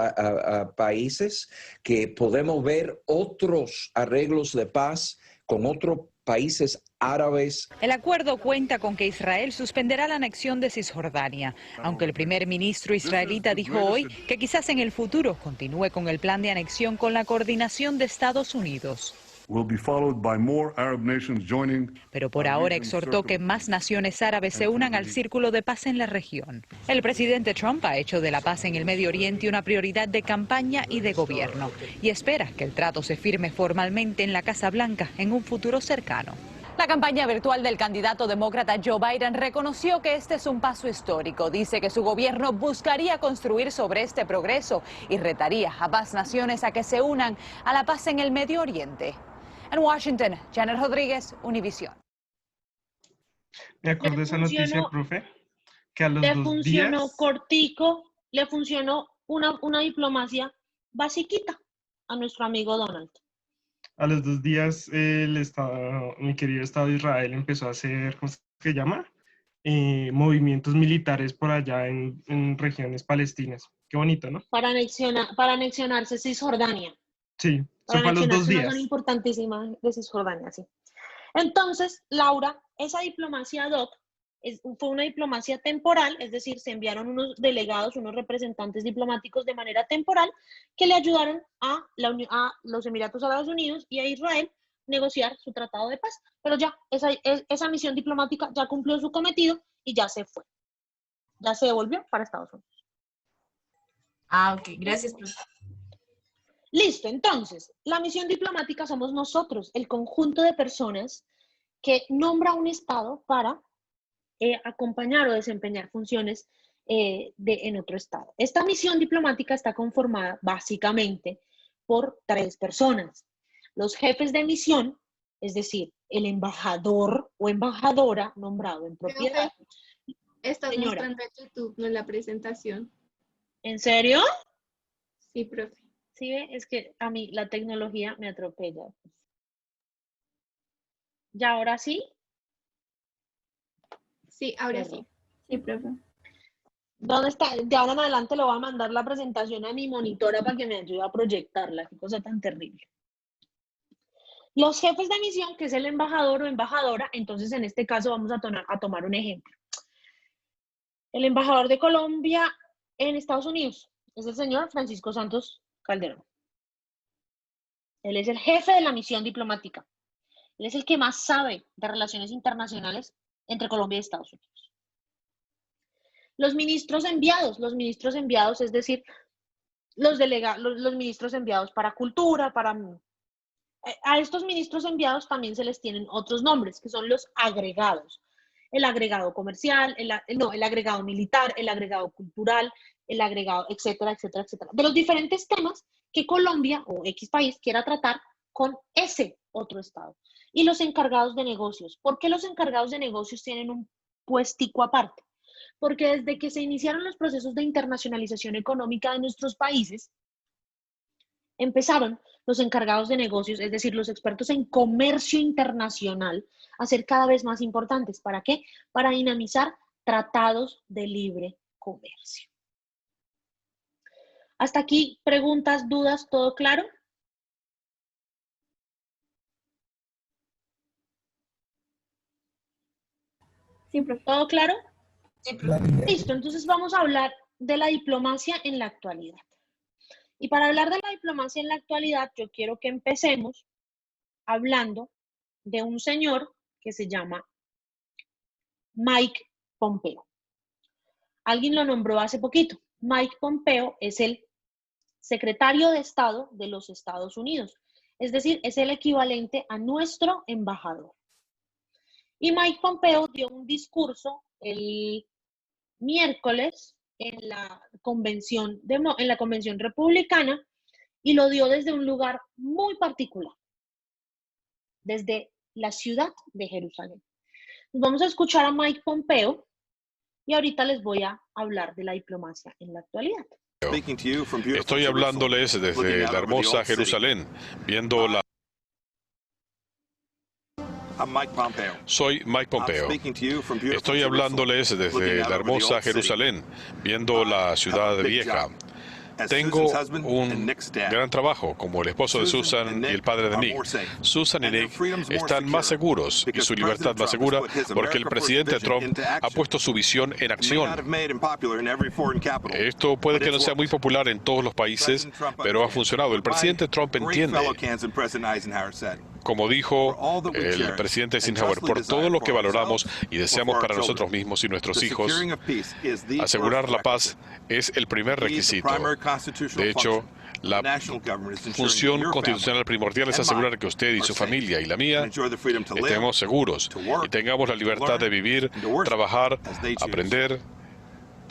países, que podemos ver otros arreglos de paz con otros países árabes. El acuerdo cuenta con que Israel suspenderá la anexión de Cisjordania, aunque el primer ministro israelita dijo hoy que quizás en el futuro continúe con el plan de anexión con la coordinación de Estados Unidos. Pero por ahora exhortó que más naciones árabes se unan al círculo de paz en la región. El presidente Trump ha hecho de la paz en el Medio Oriente una prioridad de campaña y de gobierno y espera que el trato se firme formalmente en la Casa Blanca en un futuro cercano. La campaña virtual del candidato demócrata Joe Biden reconoció que este es un paso histórico. Dice que su gobierno buscaría construir sobre este progreso y retaría a más naciones a que se unan a la paz en el Medio Oriente. En Washington, Janet Rodríguez, Univisión. Me acuerdo de esa noticia, profe, que a los Le 2 funcionó días, cortico, le funcionó una diplomacia basiquita a nuestro amigo Donald. a los 2 días mi querido Estado de Israel empezó a hacer, ¿cómo se llama? Movimientos militares por allá en regiones palestinas. Qué bonito, ¿no? Para anexionarse Cisjordania. Sí, Para eso fue a los 2 anexionarse una días. zona importantísima de Cisjordania, sí. Entonces, Laura, esa diplomacia ad hoc fue una diplomacia temporal, es decir, se enviaron unos delegados, unos representantes diplomáticos de manera temporal que le ayudaron a los Emiratos Árabes Unidos y a Israel negociar su tratado de paz. Pero ya, esa misión diplomática ya cumplió su cometido y ya se fue. Ya se devolvió para Estados Unidos. Ah, ok, gracias, profe. Listo, entonces, la misión diplomática somos nosotros, el conjunto de personas que nombra un Estado para acompañar o desempeñar funciones en otro Estado. Esta misión diplomática está conformada básicamente por 3 personas. Los jefes de misión, es decir, el embajador o embajadora nombrado en propiedad. Estás Señora. mostrando en YouTube, no en la presentación. ¿En serio? Sí, profe. Sí, ve, es que a mí la tecnología me atropella. ¿Ya ahora sí? Sí, ahora Perdón. sí. Sí, profe. ¿Dónde está? De ahora en adelante le voy a mandar la presentación a mi monitora para que me ayude a proyectarla. Qué cosa tan terrible. Los jefes de misión, que es el embajador o embajadora, entonces en este caso vamos a tomar un ejemplo. El embajador de Colombia en Estados Unidos es el señor Francisco Santos Calderón. Él es el jefe de la misión diplomática. Él es el que más sabe de relaciones internacionales entre Colombia y Estados Unidos. Los ministros enviados, es decir, los ministros enviados para cultura, a estos ministros enviados también se les tienen otros nombres, que son los agregados. El agregado comercial, el agregado militar, el agregado cultural, el agregado, etcétera, etcétera, etcétera. De los diferentes temas que Colombia o X país quiera tratar con ese otro Estado. Y los encargados de negocios. ¿Por qué los encargados de negocios tienen un puestico aparte? Porque desde que se iniciaron los procesos de internacionalización económica de nuestros países, empezaron los encargados de negocios, es decir, los expertos en comercio internacional, a ser cada vez más importantes. ¿Para qué? Para dinamizar tratados de libre comercio. Hasta aquí, preguntas, dudas, ¿todo claro? Sí, profe. ¿Todo claro? Sí, profe. Listo, entonces vamos a hablar de la diplomacia en la actualidad. Y para hablar de la diplomacia en la actualidad, yo quiero que empecemos hablando de un señor que se llama Mike Pompeo. Alguien lo nombró hace poquito. Mike Pompeo es el secretario de Estado de los Estados Unidos. Es decir, es el equivalente a nuestro embajador. Y Mike Pompeo dio un discurso el miércoles en la convención republicana y lo dio desde un lugar muy particular, desde la ciudad de Jerusalén. Vamos a escuchar a Mike Pompeo y ahorita les voy a hablar de la diplomacia en la actualidad. Estoy hablándoles desde la hermosa Jerusalén, viendo la... Soy Mike Pompeo. Estoy hablándoles desde la hermosa Jerusalén, viendo la ciudad vieja. Tengo un gran trabajo como el esposo de Susan y el padre de Nick. Susan y Nick están más seguros y su libertad más segura porque el presidente Trump ha puesto su visión en acción. Esto puede que no sea muy popular en todos los países, pero ha funcionado. El presidente Trump entiende. Como dijo el presidente Eisenhower, por todo lo que valoramos y deseamos para nosotros mismos y nuestros hijos, asegurar la paz es el primer requisito. De hecho, la función constitucional primordial es asegurar que usted y su familia y la mía estemos seguros y tengamos la libertad de vivir, trabajar, aprender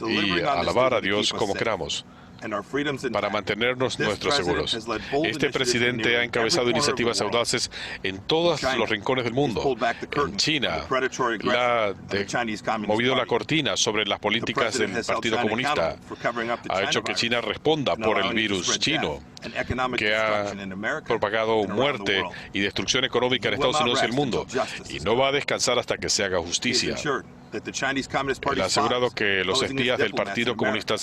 y alabar a Dios como queramos, para mantenernos nuestros seguros. Este presidente ha encabezado iniciativas audaces en todos los rincones del mundo. En China, ha movido la cortina sobre las políticas del Partido Comunista. Ha hecho que China responda por el virus chino, que ha propagado muerte y destrucción económica en Estados Unidos y el mundo. Y no va a descansar hasta que se haga justicia. Él ha asegurado que los espías del Partido Comunista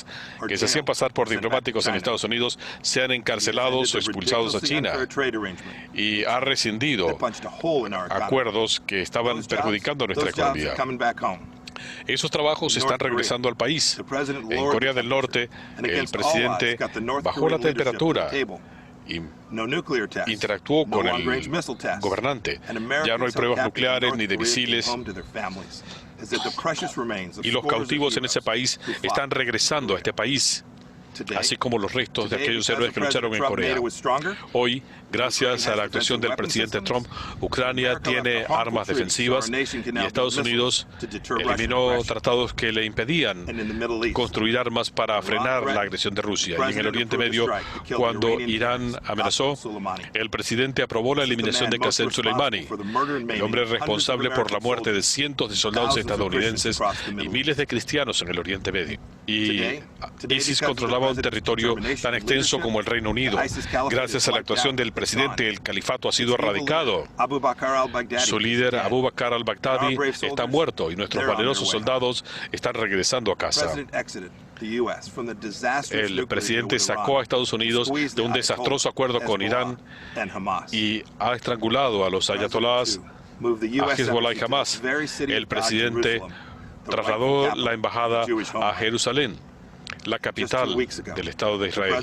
que se hacían pasar por diplomáticos en Estados Unidos sean encarcelados o expulsados a China, y ha rescindido acuerdos que estaban perjudicando nuestra economía. Esos trabajos están regresando al país. En Corea del Norte, el presidente bajó la temperatura y interactuó con el gobernante. Ya no hay pruebas nucleares ni de misiles. Y los cautivos en ese país están regresando a este país, así como los restos de aquellos héroes que lucharon en Corea. Hoy, gracias a la actuación del presidente Trump, Ucrania tiene armas defensivas y Estados Unidos eliminó tratados que le impedían construir armas para frenar la agresión de Rusia. Y en el Oriente Medio, cuando Irán amenazó, el presidente aprobó la eliminación de Qasem Soleimani, el hombre responsable por la muerte de cientos de soldados estadounidenses y miles de cristianos en el Oriente Medio. Y ISIS controlaba un territorio tan extenso como el Reino Unido. Gracias a la actuación del presidente, el califato ha sido erradicado. Su líder, Abu Bakr al-Baghdadi, está muerto y nuestros valerosos soldados están regresando a casa. El presidente sacó a Estados Unidos de un desastroso acuerdo con Irán y ha estrangulado a los ayatolás, a Hezbollah y Hamas. El presidente trasladó la embajada a Jerusalén, la capital del Estado de Israel.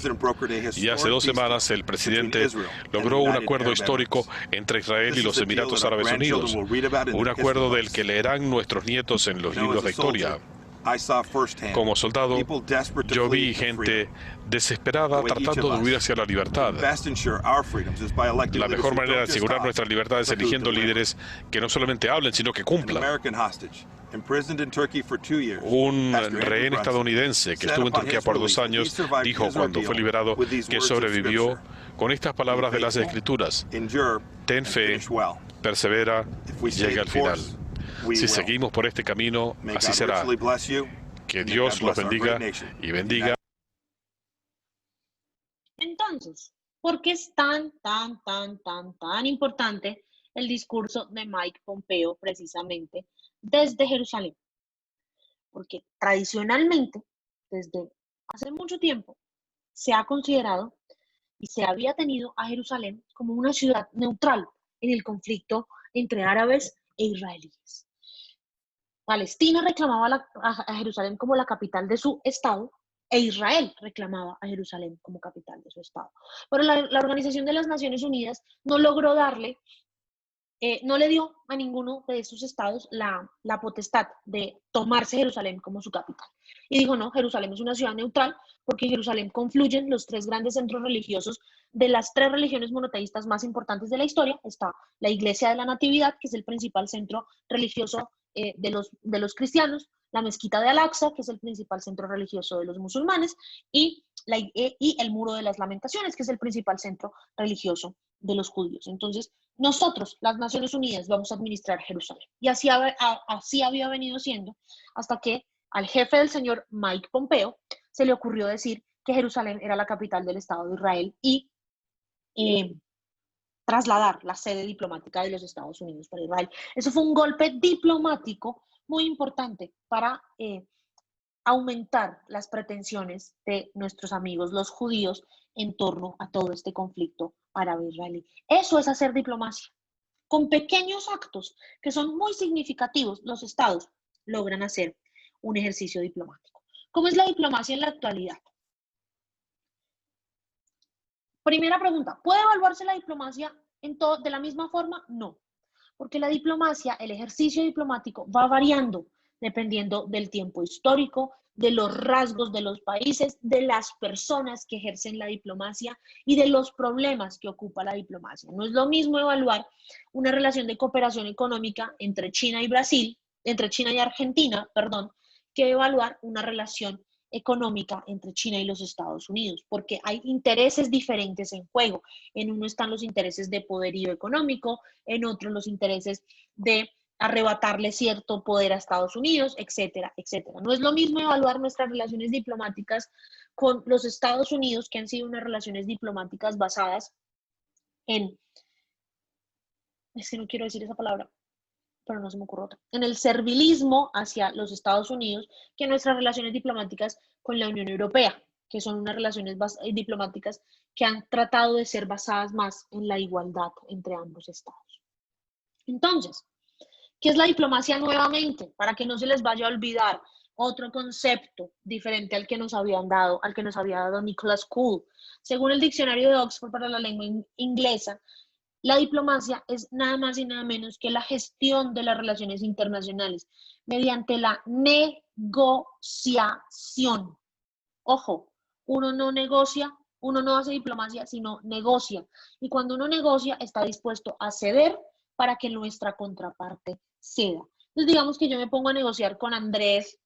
Y hace 2 semanas el presidente logró un acuerdo histórico entre Israel y los Emiratos Árabes Unidos, un acuerdo del que leerán nuestros nietos en los libros de historia. Como soldado, yo vi gente desesperada tratando de huir hacia la libertad. La mejor manera de asegurar nuestra libertad es eligiendo líderes que no solamente hablen, sino que cumplan. Un rehén estadounidense que estuvo en Turquía por 2 años dijo cuando fue liberado que sobrevivió con estas palabras de las Escrituras: ten fe, persevera y llega al final. Si seguimos por este camino, así será. Que Dios los bendiga y bendiga. Entonces, ¿por qué es tan importante el discurso de Mike Pompeo precisamente desde Jerusalén? Porque tradicionalmente, desde hace mucho tiempo, se ha considerado y se había tenido a Jerusalén como una ciudad neutral en el conflicto entre árabes e israelíes. Palestina reclamaba a Jerusalén como la capital de su estado, e Israel reclamaba a Jerusalén como capital de su estado. Pero la Organización de las Naciones Unidas no logró darle, no le dio a ninguno de esos estados la potestad de tomarse Jerusalén como su capital. Y dijo, no, Jerusalén es una ciudad neutral porque en Jerusalén confluyen los 3 grandes centros religiosos de las 3 religiones monoteístas más importantes de la historia. Está la Iglesia de la Natividad, que es el principal centro religioso de los cristianos, la Mezquita de Al-Aqsa, que es el principal centro religioso de los musulmanes, y el Muro de las Lamentaciones, que es el principal centro religioso de los judíos. Entonces, nosotros, las Naciones Unidas, vamos a administrar Jerusalén. Y así había venido siendo hasta que al jefe del señor Mike Pompeo se le ocurrió decir que Jerusalén era la capital del Estado de Israel y trasladar la sede diplomática de los Estados Unidos para Israel. Eso fue un golpe diplomático muy importante para aumentar las pretensiones de nuestros amigos los judíos en torno a todo este conflicto árabe-israelí. Eso es hacer diplomacia. Con pequeños actos que son muy significativos, los estados logran hacer un ejercicio diplomático. ¿Cómo es la diplomacia en la actualidad? Primera pregunta, ¿puede evaluarse la diplomacia ¿De la misma forma? No. Porque la diplomacia, el ejercicio diplomático va variando dependiendo del tiempo histórico, de los rasgos de los países, de las personas que ejercen la diplomacia y de los problemas que ocupa la diplomacia. No es lo mismo evaluar una relación de cooperación económica entre China y Brasil, entre China y Argentina, perdón, que evaluar una relación económica entre China y los Estados Unidos, porque hay intereses diferentes en juego. En uno están los intereses de poderío económico, en otro los intereses de arrebatarle cierto poder a Estados Unidos, etcétera, etcétera. No es lo mismo evaluar nuestras relaciones diplomáticas con los Estados Unidos, que han sido unas relaciones diplomáticas basadas en, es que no quiero decir esa palabra, pero no se me ocurre otra, en el servilismo hacia los Estados Unidos, que nuestras relaciones diplomáticas con la Unión Europea, que son unas relaciones diplomáticas que han tratado de ser basadas más en la igualdad entre ambos estados. Entonces, ¿qué es la diplomacia nuevamente? Para que no se les vaya a olvidar otro concepto diferente al que nos habían dado, al que nos había dado Nicholas Kuhl. Según el diccionario de Oxford para la lengua inglesa, la diplomacia es nada más y nada menos que la gestión de las relaciones internacionales mediante la negociación. Ojo, uno no negocia, uno no hace diplomacia, sino negocia. Y cuando uno negocia, está dispuesto a ceder para que nuestra contraparte ceda. Entonces, digamos que yo me pongo a negociar con Andrés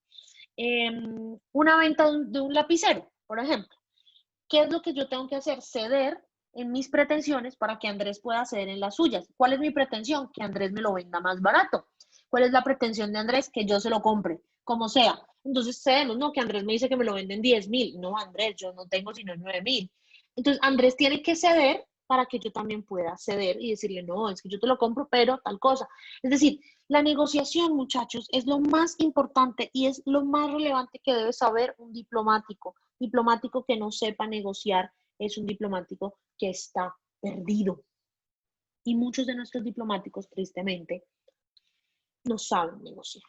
una venta de un lapicero, por ejemplo. ¿Qué es lo que yo tengo que hacer? Ceder en mis pretensiones para que Andrés pueda ceder en las suyas. ¿Cuál es mi pretensión? Que Andrés me lo venda más barato. ¿Cuál es la pretensión de Andrés? Que yo se lo compre, como sea. Entonces cedemos, no, que Andrés me dice que me lo venden 10.000. No, Andrés, yo no tengo sino 9.000. Entonces Andrés tiene que ceder para que yo también pueda ceder y decirle, no, es que yo te lo compro, pero tal cosa. Es decir, la negociación, muchachos, es lo más importante y es lo más relevante que debe saber un diplomático. Diplomático que no sepa negociar es un diplomático que está perdido. Y muchos de nuestros diplomáticos, tristemente, no saben negociar.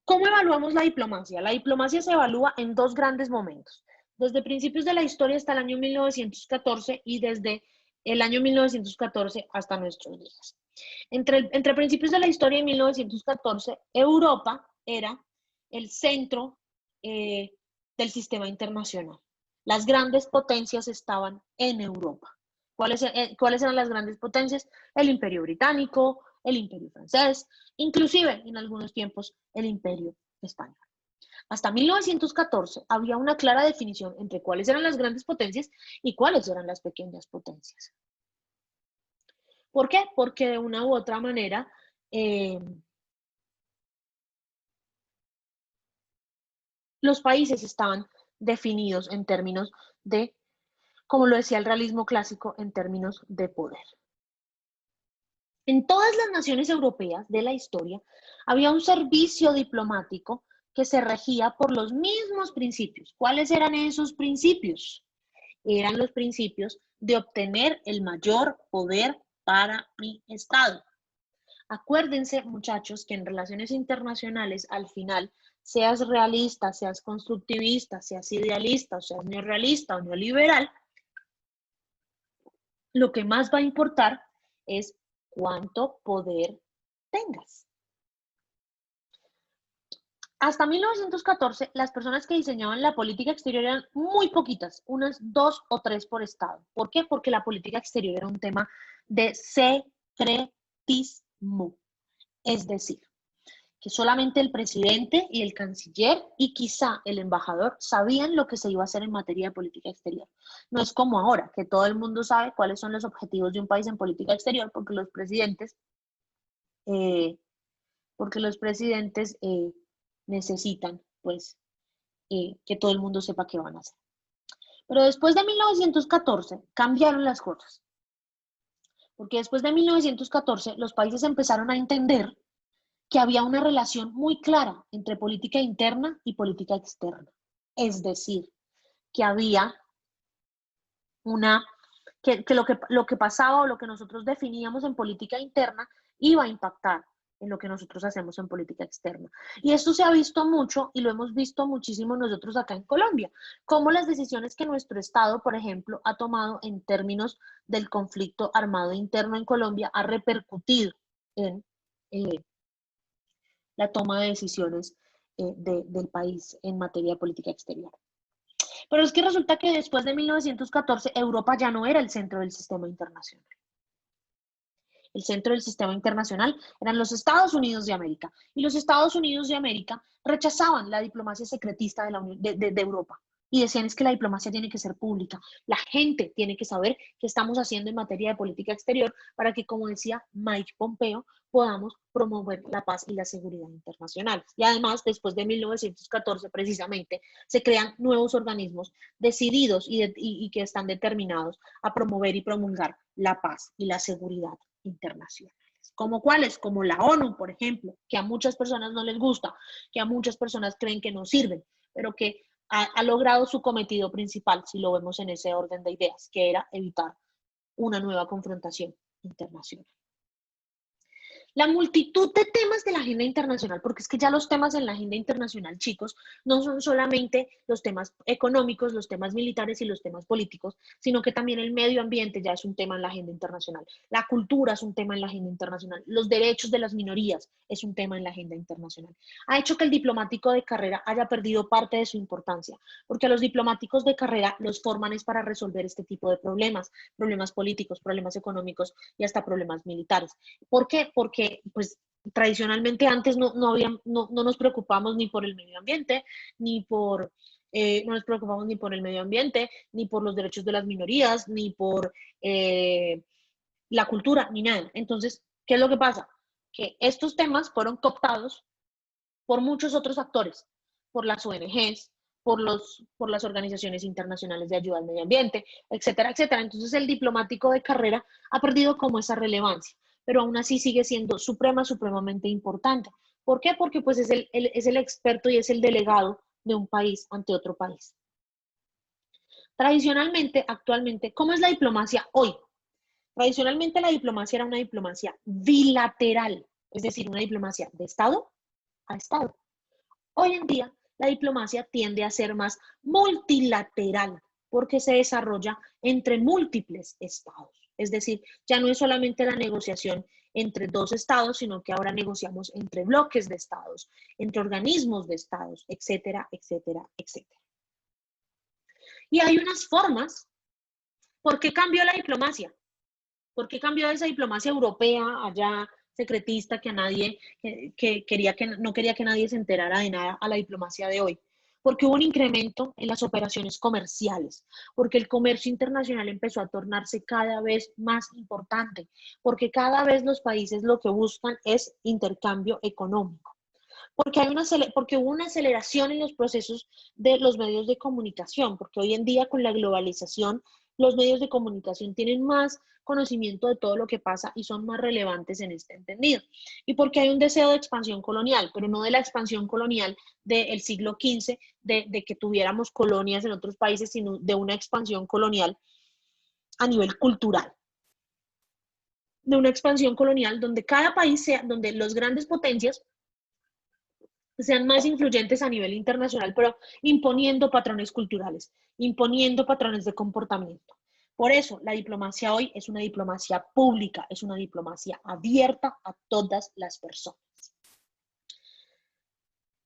¿Cómo evaluamos la diplomacia? La diplomacia se evalúa en dos grandes momentos. Desde principios de la historia hasta el año 1914 y desde el año 1914 hasta nuestros días. Entre principios de la historia y 1914, Europa era el centro del sistema internacional. Las grandes potencias estaban en Europa. ¿Cuáles eran las grandes potencias? El Imperio Británico, el Imperio Francés, inclusive en algunos tiempos el Imperio Español. Hasta 1914 había una clara definición entre cuáles eran las grandes potencias y cuáles eran las pequeñas potencias. ¿Por qué? Porque de una u otra manera los países estaban definidos en términos de, como lo decía el realismo clásico, en términos de poder. En todas las naciones europeas de la historia había un servicio diplomático que se regía por los mismos principios. ¿Cuáles eran esos principios? Eran los principios de obtener el mayor poder para mi Estado. Acuérdense, muchachos, que en relaciones internacionales, al final, seas realista, seas constructivista, seas idealista, o seas neorrealista o neoliberal, lo que más va a importar es cuánto poder tengas. Hasta 1914, las personas que diseñaban la política exterior eran muy poquitas, unas 2 o 3 por estado. ¿Por qué? Porque la política exterior era un tema de secretismo. Es decir, que solamente el presidente y el canciller y quizá el embajador sabían lo que se iba a hacer en materia de política exterior. No es como ahora, que todo el mundo sabe cuáles son los objetivos de un país en política exterior, porque los presidentes necesitan, pues, que todo el mundo sepa qué van a hacer. Pero después de 1914 cambiaron las cosas. Porque después de 1914 los países empezaron a entender que había una relación muy clara entre política interna y política externa. Es decir, que había que lo que pasaba o lo que nosotros definíamos en política interna iba a impactar en lo que nosotros hacemos en política externa. Y esto se ha visto mucho y lo hemos visto muchísimo nosotros acá en Colombia, como las decisiones que nuestro Estado, por ejemplo, ha tomado en términos del conflicto armado interno en Colombia ha repercutido en la toma de decisiones del país en materia de política exterior. Pero es que resulta que después de 1914, Europa ya no era el centro del sistema internacional. El centro del sistema internacional eran los Estados Unidos de América. Y los Estados Unidos de América rechazaban la diplomacia secretista de Europa. Y decían es que la diplomacia tiene que ser pública. La gente tiene que saber qué estamos haciendo en materia de política exterior para que, como decía Mike Pompeo, podamos promover la paz y la seguridad internacional. Y además, después de 1914, precisamente, se crean nuevos organismos decididos y que están determinados a promover y promulgar la paz y la seguridad internacionales. ¿Como cuáles? Como la ONU, por ejemplo, que a muchas personas no les gusta, que a muchas personas creen que no sirven, pero que ha logrado su cometido principal, si lo vemos en ese orden de ideas, que era evitar una nueva confrontación internacional. La multitud de temas de la agenda internacional, porque es que ya los temas en la agenda internacional, chicos, no son solamente los temas económicos, los temas militares y los temas políticos, sino que también el medio ambiente ya es un tema en la agenda internacional, la cultura es un tema en la agenda internacional, los derechos de las minorías es un tema en la agenda internacional. Ha hecho que el diplomático de carrera haya perdido parte de su importancia, porque a los diplomáticos de carrera los forman es para resolver este tipo de problemas, problemas políticos, problemas económicos y hasta problemas militares. ¿Por qué? Porque pues tradicionalmente antes no nos preocupamos ni por el medio ambiente, no nos preocupamos ni por el medio ambiente, ni por los derechos de las minorías, ni por la cultura, ni nada. Entonces, ¿qué es lo que pasa? Que estos temas fueron cooptados por muchos otros actores, por las ONGs, por las organizaciones internacionales de ayuda al medio ambiente, etcétera, etcétera. Entonces el diplomático de carrera ha perdido como esa relevancia, pero aún así sigue siendo supremamente importante. ¿Por qué? Porque pues es el experto y es el delegado de un país ante otro país. Tradicionalmente, actualmente, ¿cómo es la diplomacia hoy? Tradicionalmente la diplomacia era una diplomacia bilateral, es decir, una diplomacia de Estado a Estado. Hoy en día, la diplomacia tiende a ser más multilateral porque se desarrolla entre múltiples estados. Es decir, ya no es solamente la negociación entre dos estados, sino que ahora negociamos entre bloques de estados, entre organismos de estados, etcétera, etcétera, etcétera. Y hay unas formas. ¿Por qué cambió la diplomacia? ¿Por qué cambió esa diplomacia europea allá secretista que no quería que nadie se enterara de nada a la diplomacia de hoy? Porque hubo un incremento en las operaciones comerciales, porque el comercio internacional empezó a tornarse cada vez más importante, porque cada vez los países lo que buscan es intercambio económico, porque hubo una aceleración en los procesos de los medios de comunicación, porque hoy en día con la globalización los medios de comunicación tienen más conocimiento de todo lo que pasa y son más relevantes en este entendido. Y porque hay un deseo de expansión colonial, pero no de la expansión colonial del siglo XV, de que tuviéramos colonias en otros países, sino de una expansión colonial a nivel cultural. De una expansión colonial donde cada país donde los grandes potencias sean más influyentes a nivel internacional, pero imponiendo patrones culturales, imponiendo patrones de comportamiento. Por eso, la diplomacia hoy es una diplomacia pública, es una diplomacia abierta a todas las personas.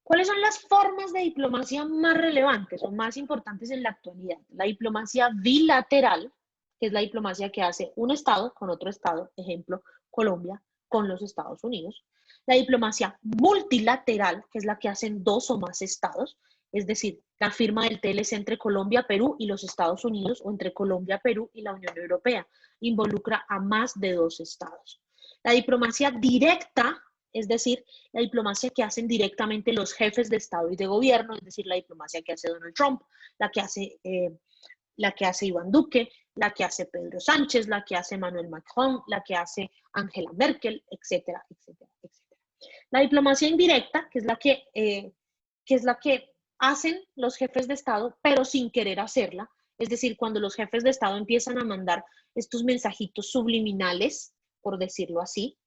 ¿Cuáles son las formas de diplomacia más relevantes o más importantes en la actualidad? La diplomacia bilateral, que es la diplomacia que hace un Estado con otro Estado, ejemplo, Colombia con los Estados Unidos. La diplomacia multilateral, que es la que hacen dos o más estados, es decir, la firma del TLC entre Colombia, Perú y los Estados Unidos, o entre Colombia, Perú y la Unión Europea, involucra a más de dos estados. La diplomacia directa, es decir, la diplomacia que hacen directamente los jefes de Estado y de gobierno, es decir, la diplomacia que hace Donald Trump, la que hace Iván Duque, la que hace Pedro Sánchez, la que hace Emmanuel Macron, la que hace Angela Merkel, etcétera, etcétera, etcétera. La diplomacia indirecta, que es la que hacen los jefes de Estado, pero sin querer hacerla, es decir, cuando los jefes de Estado empiezan a mandar estos mensajitos subliminales, por decirlo así,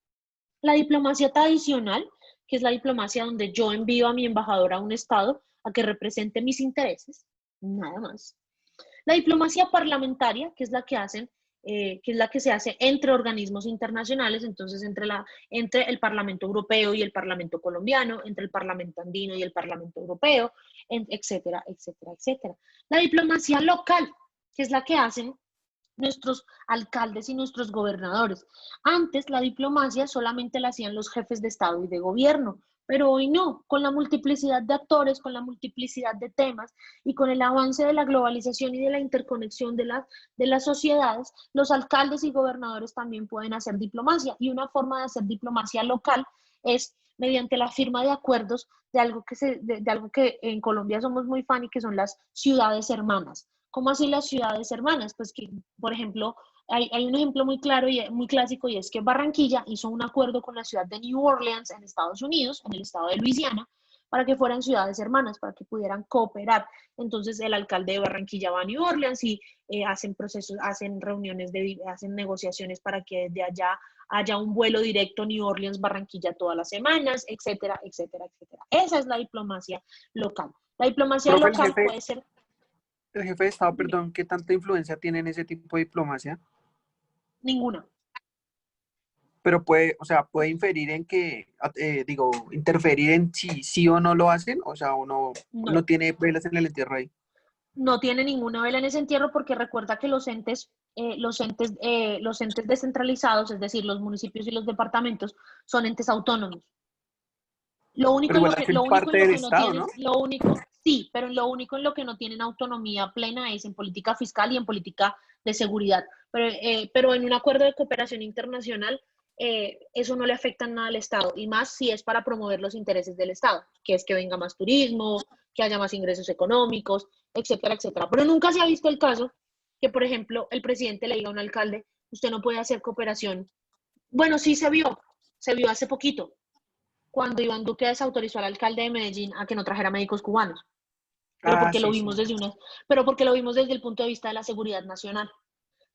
La diplomacia tradicional, que es la diplomacia donde yo envío a mi embajador a un estado a que represente mis intereses, nada más. La diplomacia parlamentaria, que es la que se hace entre organismos internacionales, entonces entre el Parlamento Europeo y el Parlamento colombiano, entre el Parlamento andino y el Parlamento europeo, etcétera, etcétera, etcétera. La diplomacia local, que es la que hacen nuestros alcaldes y nuestros gobernadores. Antes la diplomacia solamente la hacían los jefes de Estado y de gobierno, pero hoy no, con la multiplicidad de actores, con la multiplicidad de temas y con el avance de la globalización y de la interconexión de las sociedades, los alcaldes y gobernadores también pueden hacer diplomacia, y una forma de hacer diplomacia local es mediante la firma de acuerdos de algo que en Colombia somos muy fan y que son las ciudades hermanas. ¿Cómo así las ciudades hermanas? Pues que, por ejemplo, hay un ejemplo muy claro y muy clásico, y es que Barranquilla hizo un acuerdo con la ciudad de New Orleans en Estados Unidos, en el estado de Luisiana, para que fueran ciudades hermanas, para que pudieran cooperar. Entonces el alcalde de Barranquilla va a New Orleans y hacen procesos, hacen reuniones, hacen negociaciones para que de allá haya un vuelo directo New Orleans-Barranquilla todas las semanas, etcétera, etcétera, etcétera. Esa es la diplomacia local. La diplomacia Profe, local puede ser... El jefe de Estado, perdón, ¿qué tanta influencia tiene en ese tipo de diplomacia? Ninguna. Pero puede, o sea, puede inferir en que, interferir en si sí o no lo hacen, o sea, no tiene velas en el entierro ahí. No tiene ninguna vela en ese entierro, porque recuerda que los entes descentralizados, es decir, los municipios y los departamentos, son entes autónomos. Lo único en lo que no tienen, sí, pero lo único en lo que no tienen autonomía plena es en política fiscal y en política de seguridad. Pero en un acuerdo de cooperación internacional, eso no le afecta en nada al Estado, y más si es para promover los intereses del Estado, que es que venga más turismo, que haya más ingresos económicos, etcétera, etcétera. Pero nunca se ha visto el caso que, por ejemplo, el presidente le diga a un alcalde: usted no puede hacer cooperación. Bueno, sí se vio hace poquito, cuando Iván Duque desautorizó al alcalde de Medellín a que no trajera médicos cubanos. Pero porque lo vimos desde el punto de vista de la seguridad nacional.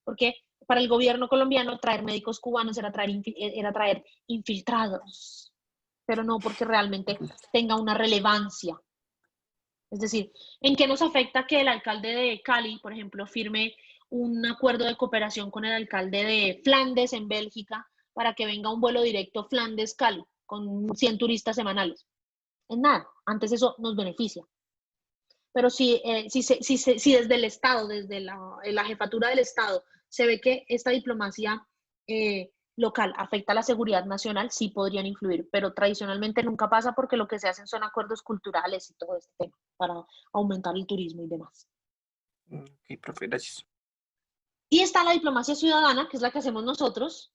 Porque para el gobierno colombiano traer médicos cubanos era traer infiltrados, pero no porque realmente tenga una relevancia. Es decir, ¿en qué nos afecta que el alcalde de Cali, por ejemplo, firme un acuerdo de cooperación con el alcalde de Flandes en Bélgica para que venga un vuelo directo Flandes-Cali con 100 turistas semanales? En nada. Antes eso nos beneficia. Pero si desde el Estado, desde la jefatura del Estado, se ve que esta diplomacia local afecta a la seguridad nacional, sí podrían influir, pero tradicionalmente nunca pasa, porque lo que se hacen son acuerdos culturales y todo este tema para aumentar el turismo y demás. Ok, profe, gracias. Y está la diplomacia ciudadana, que es la que hacemos nosotros,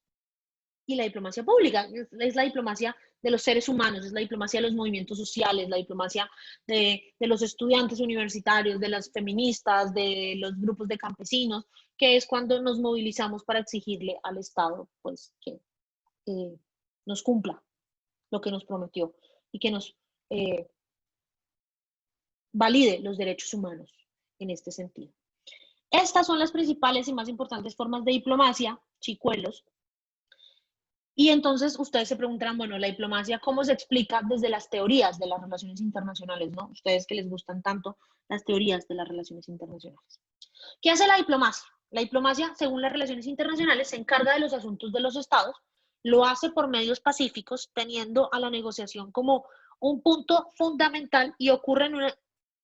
y la diplomacia pública, es la diplomacia de los seres humanos, es la diplomacia de los movimientos sociales, la diplomacia de los estudiantes universitarios, de las feministas, de los grupos de campesinos, que es cuando nos movilizamos para exigirle al Estado, pues, que nos cumpla lo que nos prometió y que nos valide los derechos humanos en este sentido. Estas son las principales y más importantes formas de diplomacia, chicuelos. Y entonces ustedes se preguntarán, bueno, la diplomacia, ¿cómo se explica desde las teorías de las relaciones internacionales, ¿no? Ustedes que les gustan tanto las teorías de las relaciones internacionales. ¿Qué hace la diplomacia? La diplomacia, según las relaciones internacionales, se encarga de los asuntos de los estados, lo hace por medios pacíficos, teniendo a la negociación como un punto fundamental, y ocurre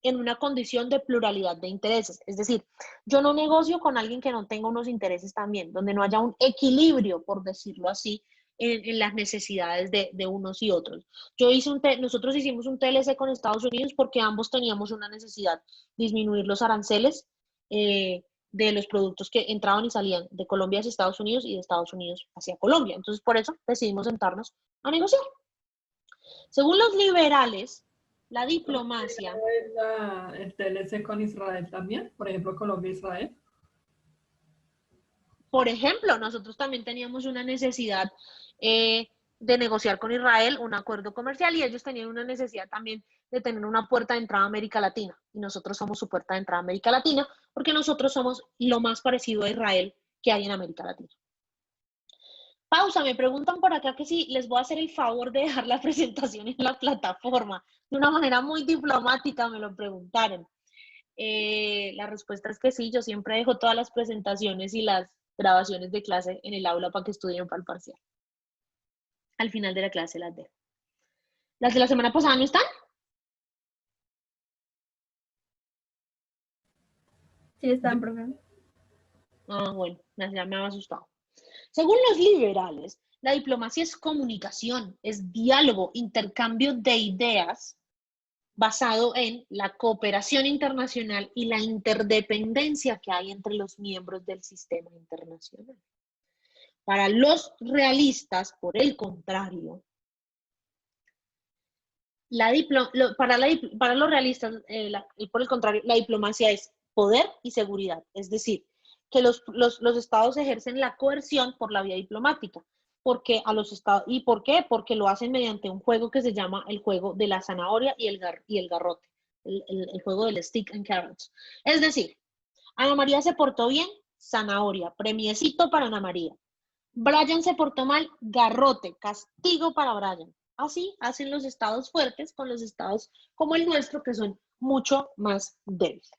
en una condición de pluralidad de intereses. Es decir, yo no negocio con alguien que no tenga unos intereses también, donde no haya un equilibrio, por decirlo así, en las necesidades de unos y otros. Nosotros hicimos un TLC con Estados Unidos porque ambos teníamos una necesidad: disminuir los aranceles de los productos que entraban y salían de Colombia hacia Estados Unidos y de Estados Unidos hacia Colombia. Entonces, por eso decidimos sentarnos a negociar. Según los liberales, la diplomacia... ¿El TLC con Israel también? Por ejemplo, Colombia-Israel. Por ejemplo, nosotros también teníamos una necesidad de negociar con Israel un acuerdo comercial, y ellos tenían una necesidad también de tener una puerta de entrada a América Latina, y nosotros somos su puerta de entrada a América Latina porque nosotros somos lo más parecido a Israel que hay en América Latina. Pausa, me preguntan por acá que si les voy a hacer el favor de dejar la presentación en la plataforma. De una manera muy diplomática me lo preguntaron. La respuesta es que sí, yo siempre dejo todas las presentaciones y las grabaciones de clase en el aula para que estudien para el parcial. Al final de la clase las dejo. ¿Las de la semana pasada no están? Sí, están, profe. Ah, bueno, ya me había asustado. Según los liberales, la diplomacia es comunicación, es diálogo, intercambio de ideas basado en la cooperación internacional y la interdependencia que hay entre los miembros del sistema internacional. Para los realistas, por el contrario, para los realistas, por el contrario, la diplomacia es poder y seguridad, es decir, que los estados ejercen la coerción por la vía diplomática. Porque a los estados, ¿y por qué? Porque lo hacen mediante un juego que se llama el juego de la zanahoria y el garrote, el juego del stick and carrots. Es decir, Ana María se portó bien, zanahoria, premiecito para Ana María. Brian se portó mal, garrote, castigo para Brian. Así hacen los estados fuertes con los estados como el nuestro, que son mucho más débiles.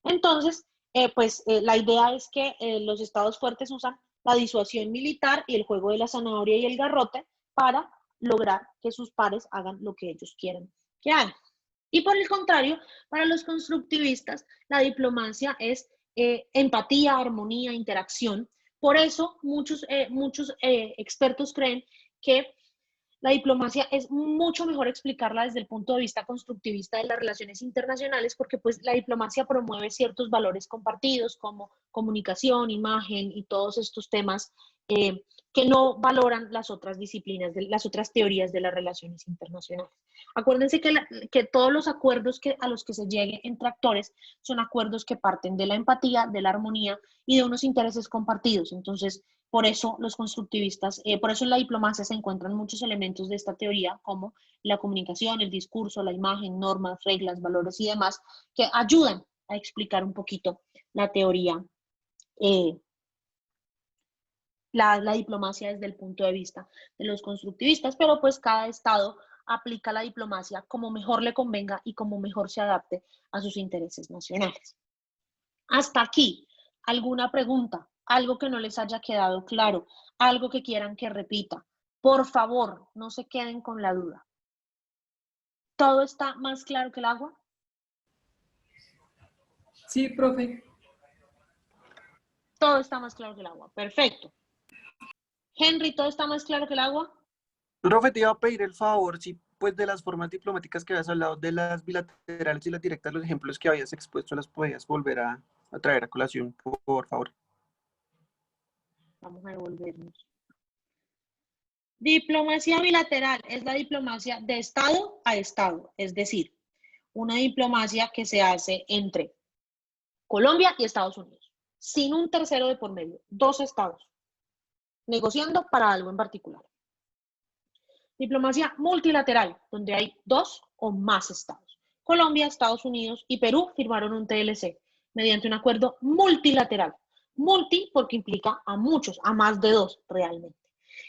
Entonces, la idea es que los estados fuertes usan la disuasión militar y el juego de la zanahoria y el garrote para lograr que sus pares hagan lo que ellos quieren que hagan. Y por el contrario, para los constructivistas, la diplomacia es empatía, armonía, interacción. Por eso muchos expertos creen que la diplomacia es mucho mejor explicarla desde el punto de vista constructivista de las relaciones internacionales, porque pues la diplomacia promueve ciertos valores compartidos como comunicación, imagen y todos estos temas que no valoran las otras disciplinas, las otras teorías de las relaciones internacionales. Acuérdense que todos los acuerdos a los que se llegue entre actores son acuerdos que parten de la empatía, de la armonía y de unos intereses compartidos. Entonces, por eso los constructivistas, por eso en la diplomacia se encuentran muchos elementos de esta teoría, como la comunicación, el discurso, la imagen, normas, reglas, valores y demás, que ayudan a explicar un poquito la teoría, la diplomacia desde el punto de vista de los constructivistas, pero pues cada estado aplica la diplomacia como mejor le convenga y como mejor se adapte a sus intereses nacionales. Hasta aquí, ¿alguna pregunta? Algo que no les haya quedado claro, algo que quieran que repita. Por favor, no se queden con la duda. ¿Todo está más claro que el agua? Sí, profe. Todo está más claro que el agua. Perfecto. Henry, ¿todo está más claro que el agua? Profe, te iba a pedir el favor, si pues de las formas diplomáticas que habías hablado, de las bilaterales y las directas, los ejemplos que habías expuesto, las podías volver a traer a colación, por favor. Vamos a devolvernos. Diplomacia bilateral es la diplomacia de Estado a Estado, es decir, una diplomacia que se hace entre Colombia y Estados Unidos, sin un tercero de por medio, dos estados, negociando para algo en particular. Diplomacia multilateral, donde hay dos o más estados. Colombia, Estados Unidos y Perú firmaron un TLC mediante un acuerdo multilateral. Multi porque implica a muchos, a más de dos realmente.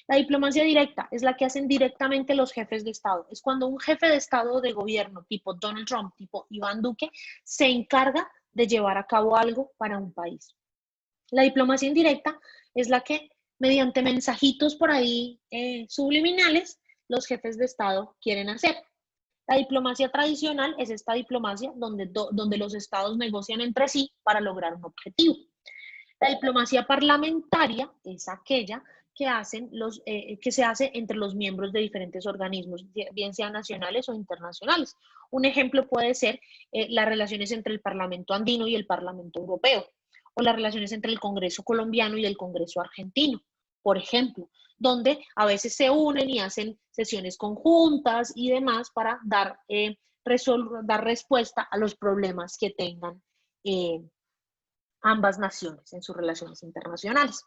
La diplomacia directa es la que hacen directamente los jefes de Estado. Es cuando un jefe de Estado o de gobierno tipo Donald Trump, tipo Iván Duque, se encarga de llevar a cabo algo para un país. La diplomacia indirecta es la que, mediante mensajitos por ahí subliminales, los jefes de Estado quieren hacer. La diplomacia tradicional es esta diplomacia donde los estados negocian entre sí para lograr un objetivo. La diplomacia parlamentaria es aquella que se hace entre los miembros de diferentes organismos, bien sean nacionales o internacionales. Un ejemplo puede ser las relaciones entre el Parlamento andino y el Parlamento europeo, o las relaciones entre el Congreso colombiano y el Congreso argentino, por ejemplo, donde a veces se unen y hacen sesiones conjuntas y demás para dar respuesta a los problemas que tengan ambas naciones en sus relaciones internacionales.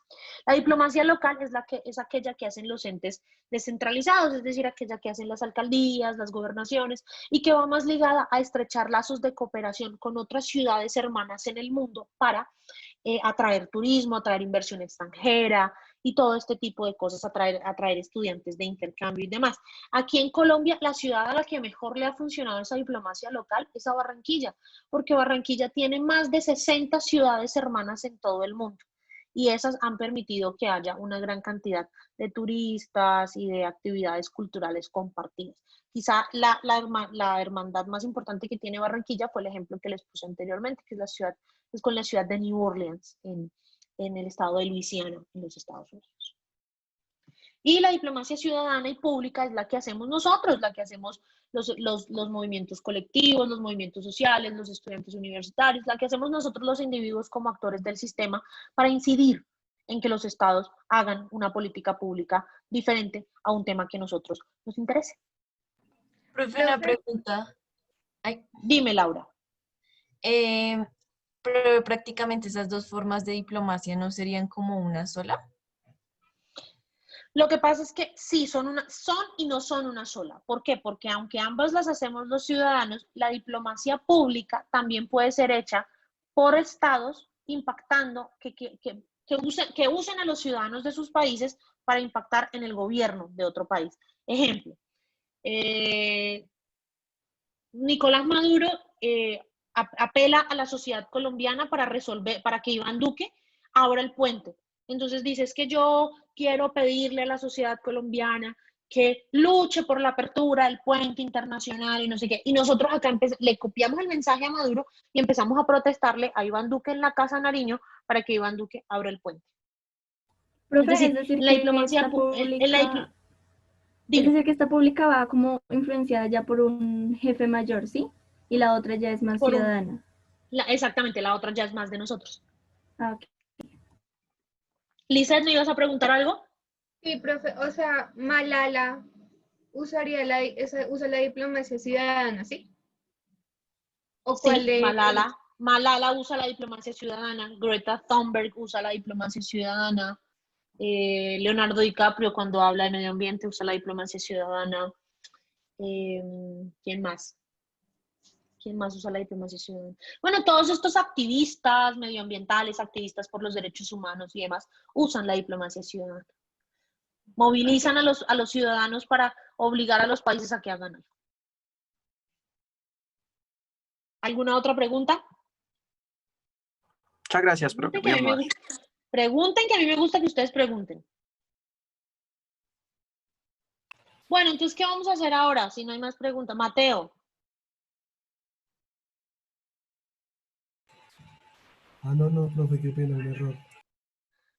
La diplomacia local es aquella que hacen los entes descentralizados, es decir, aquella que hacen las alcaldías, las gobernaciones, y que va más ligada a estrechar lazos de cooperación con otras ciudades hermanas en el mundo para atraer turismo, atraer inversión extranjera y todo este tipo de cosas, atraer estudiantes de intercambio y demás. Aquí en Colombia, la ciudad a la que mejor le ha funcionado esa diplomacia local es a Barranquilla, porque Barranquilla tiene más de 60 ciudades hermanas en todo el mundo, y esas han permitido que haya una gran cantidad de turistas y de actividades culturales compartidas. Quizá la hermandad más importante que tiene Barranquilla fue el ejemplo que les puse anteriormente, que es con la ciudad de New Orleans, en el estado de Luisiana, en los Estados Unidos. Y la diplomacia ciudadana y pública es la que hacemos nosotros, la que hacemos los movimientos colectivos, los movimientos sociales, los estudiantes universitarios, la que hacemos nosotros los individuos como actores del sistema para incidir en que los estados hagan una política pública diferente a un tema que a nosotros nos interese. Profe, una pregunta. Ay. Dime, Laura. Pero prácticamente esas dos formas de diplomacia no serían como una sola. Lo que pasa es que sí, son y no son una sola. ¿Por qué? Porque aunque ambas las hacemos los ciudadanos, la diplomacia pública también puede ser hecha por estados impactando, que usen a los ciudadanos de sus países para impactar en el gobierno de otro país. Ejemplo, Nicolás Maduro apela a la sociedad colombiana para que Iván Duque abra el puente. Entonces dice, es que yo quiero pedirle a la sociedad colombiana que luche por la apertura del puente internacional y no sé qué. Y nosotros acá le copiamos el mensaje a Maduro y empezamos a protestarle a Iván Duque en la Casa Nariño para que Iván Duque abra el puente. Profe, es decir, la diplomacia pública... Es decir, que esta pública va como influenciada ya por un jefe mayor, ¿sí? Y la otra ya es más ciudadana. Exactamente, la otra ya es más de nosotros. Ah, ok. Lizeth, ¿me ibas a preguntar algo? Sí, profe, o sea, Malala usa la diplomacia ciudadana, ¿sí? ¿O cuál Sí, de Malala usa la diplomacia ciudadana, Greta Thunberg usa la diplomacia ciudadana, Leonardo DiCaprio cuando habla de medio ambiente usa la diplomacia ciudadana. ¿Quién más? ¿Quién más usa la diplomacia ciudadana? Bueno, todos estos activistas medioambientales, activistas por los derechos humanos y demás, usan la diplomacia ciudadana. Movilizan a los ciudadanos para obligar a los países a que hagan algo. ¿Alguna otra pregunta? Muchas gracias, profe. Pregunten, que a mí me gusta que ustedes pregunten. Bueno, entonces, ¿qué vamos a hacer ahora? Si no hay más preguntas. Mateo. No, profe, qué pena, un error.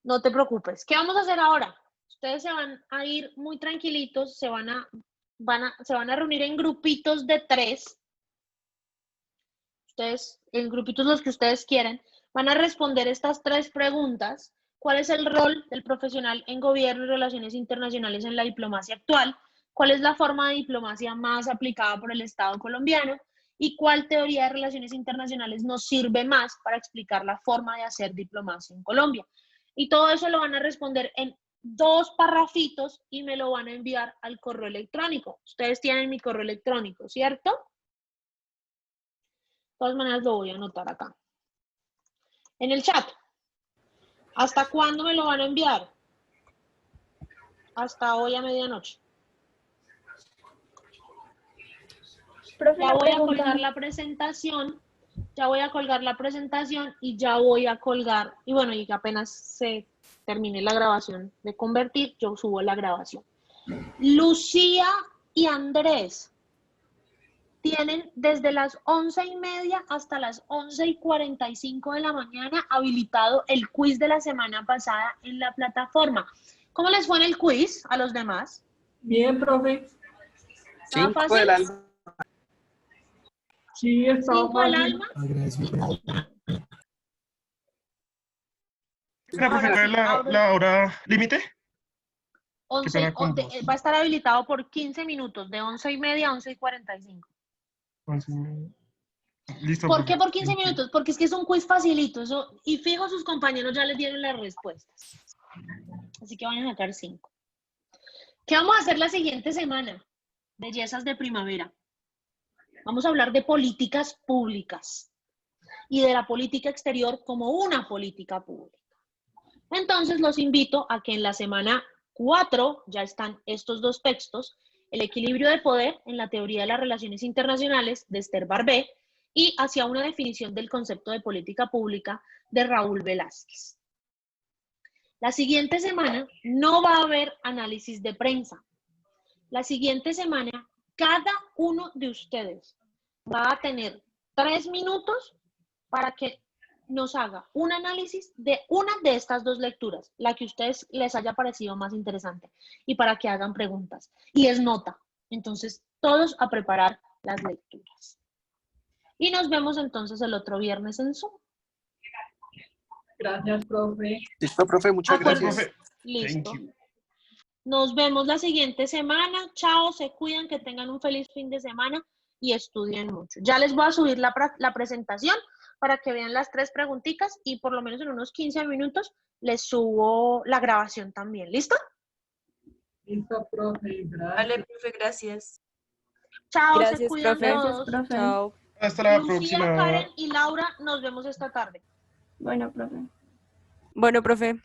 No te preocupes. ¿Qué vamos a hacer ahora? Ustedes se van a ir muy tranquilitos, se van a reunir en grupitos de 3. Ustedes, en grupitos los que ustedes quieren, van a responder estas 3 preguntas. ¿Cuál es el rol del profesional en gobierno y relaciones internacionales en la diplomacia actual? ¿Cuál es la forma de diplomacia más aplicada por el Estado colombiano? ¿Y cuál teoría de relaciones internacionales nos sirve más para explicar la forma de hacer diplomacia en Colombia? Y todo eso lo van a responder en 2 parrafitos y me lo van a enviar al correo electrónico. Ustedes tienen mi correo electrónico, ¿cierto? De todas maneras lo voy a anotar acá. En el chat. ¿Hasta cuándo me lo van a enviar? Hasta hoy a medianoche. Profe, ya voy a colgar la presentación. Ya voy a colgar la presentación y ya voy a colgar. Y bueno, y apenas se termine la grabación de convertir, yo subo la grabación. Lucía y Andrés tienen desde las 11:30 hasta las 11:45 de la mañana habilitado el quiz de la semana pasada en la plataforma. ¿Cómo les fue en el quiz a los demás? Bien, profe. 5 del alma. Sí, estaba 5 del alma. ¿La hora límite? Va a estar habilitado por 15 minutos, de 11:30 a 11:45. Listo, ¿Por qué por 15 minutos? Porque es que es un quiz facilito. Y fijo, sus compañeros ya les dieron las respuestas. Así que van a sacar 5. ¿Qué vamos a hacer la siguiente semana? Bellezas de primavera. Vamos a hablar de políticas públicas y de la política exterior como una política pública. Entonces los invito a que en la semana 4 ya están estos dos textos, El equilibrio de poder en la teoría de las relaciones internacionales de Esther Barbé y Hacia una definición del concepto de política pública de Raúl Velázquez. La siguiente semana no va a haber análisis de prensa. La siguiente semana cada uno de ustedes va a tener 3 minutos para que nos haga un análisis de una de estas dos lecturas, la que a ustedes les haya parecido más interesante, y para que hagan preguntas. Y es nota. Entonces, todos a preparar las lecturas. Y nos vemos entonces el otro viernes en Zoom. Gracias, profe. Listo, profe, muchas gracias. Listo. Nos vemos la siguiente semana. Chao, se cuidan, que tengan un feliz fin de semana y estudien mucho. Ya les voy a subir la presentación para que vean las 3 preguntitas y por lo menos en unos 15 minutos les subo la grabación también. ¿Listo? Listo, profe. Gracias. Vale, profe, gracias. Chao, Gracias, se cuidan profe. todos. Profe. Chao. Hasta la Lucía, próxima. Karen y Laura, nos vemos esta tarde. Bueno, profe. Bueno, profe.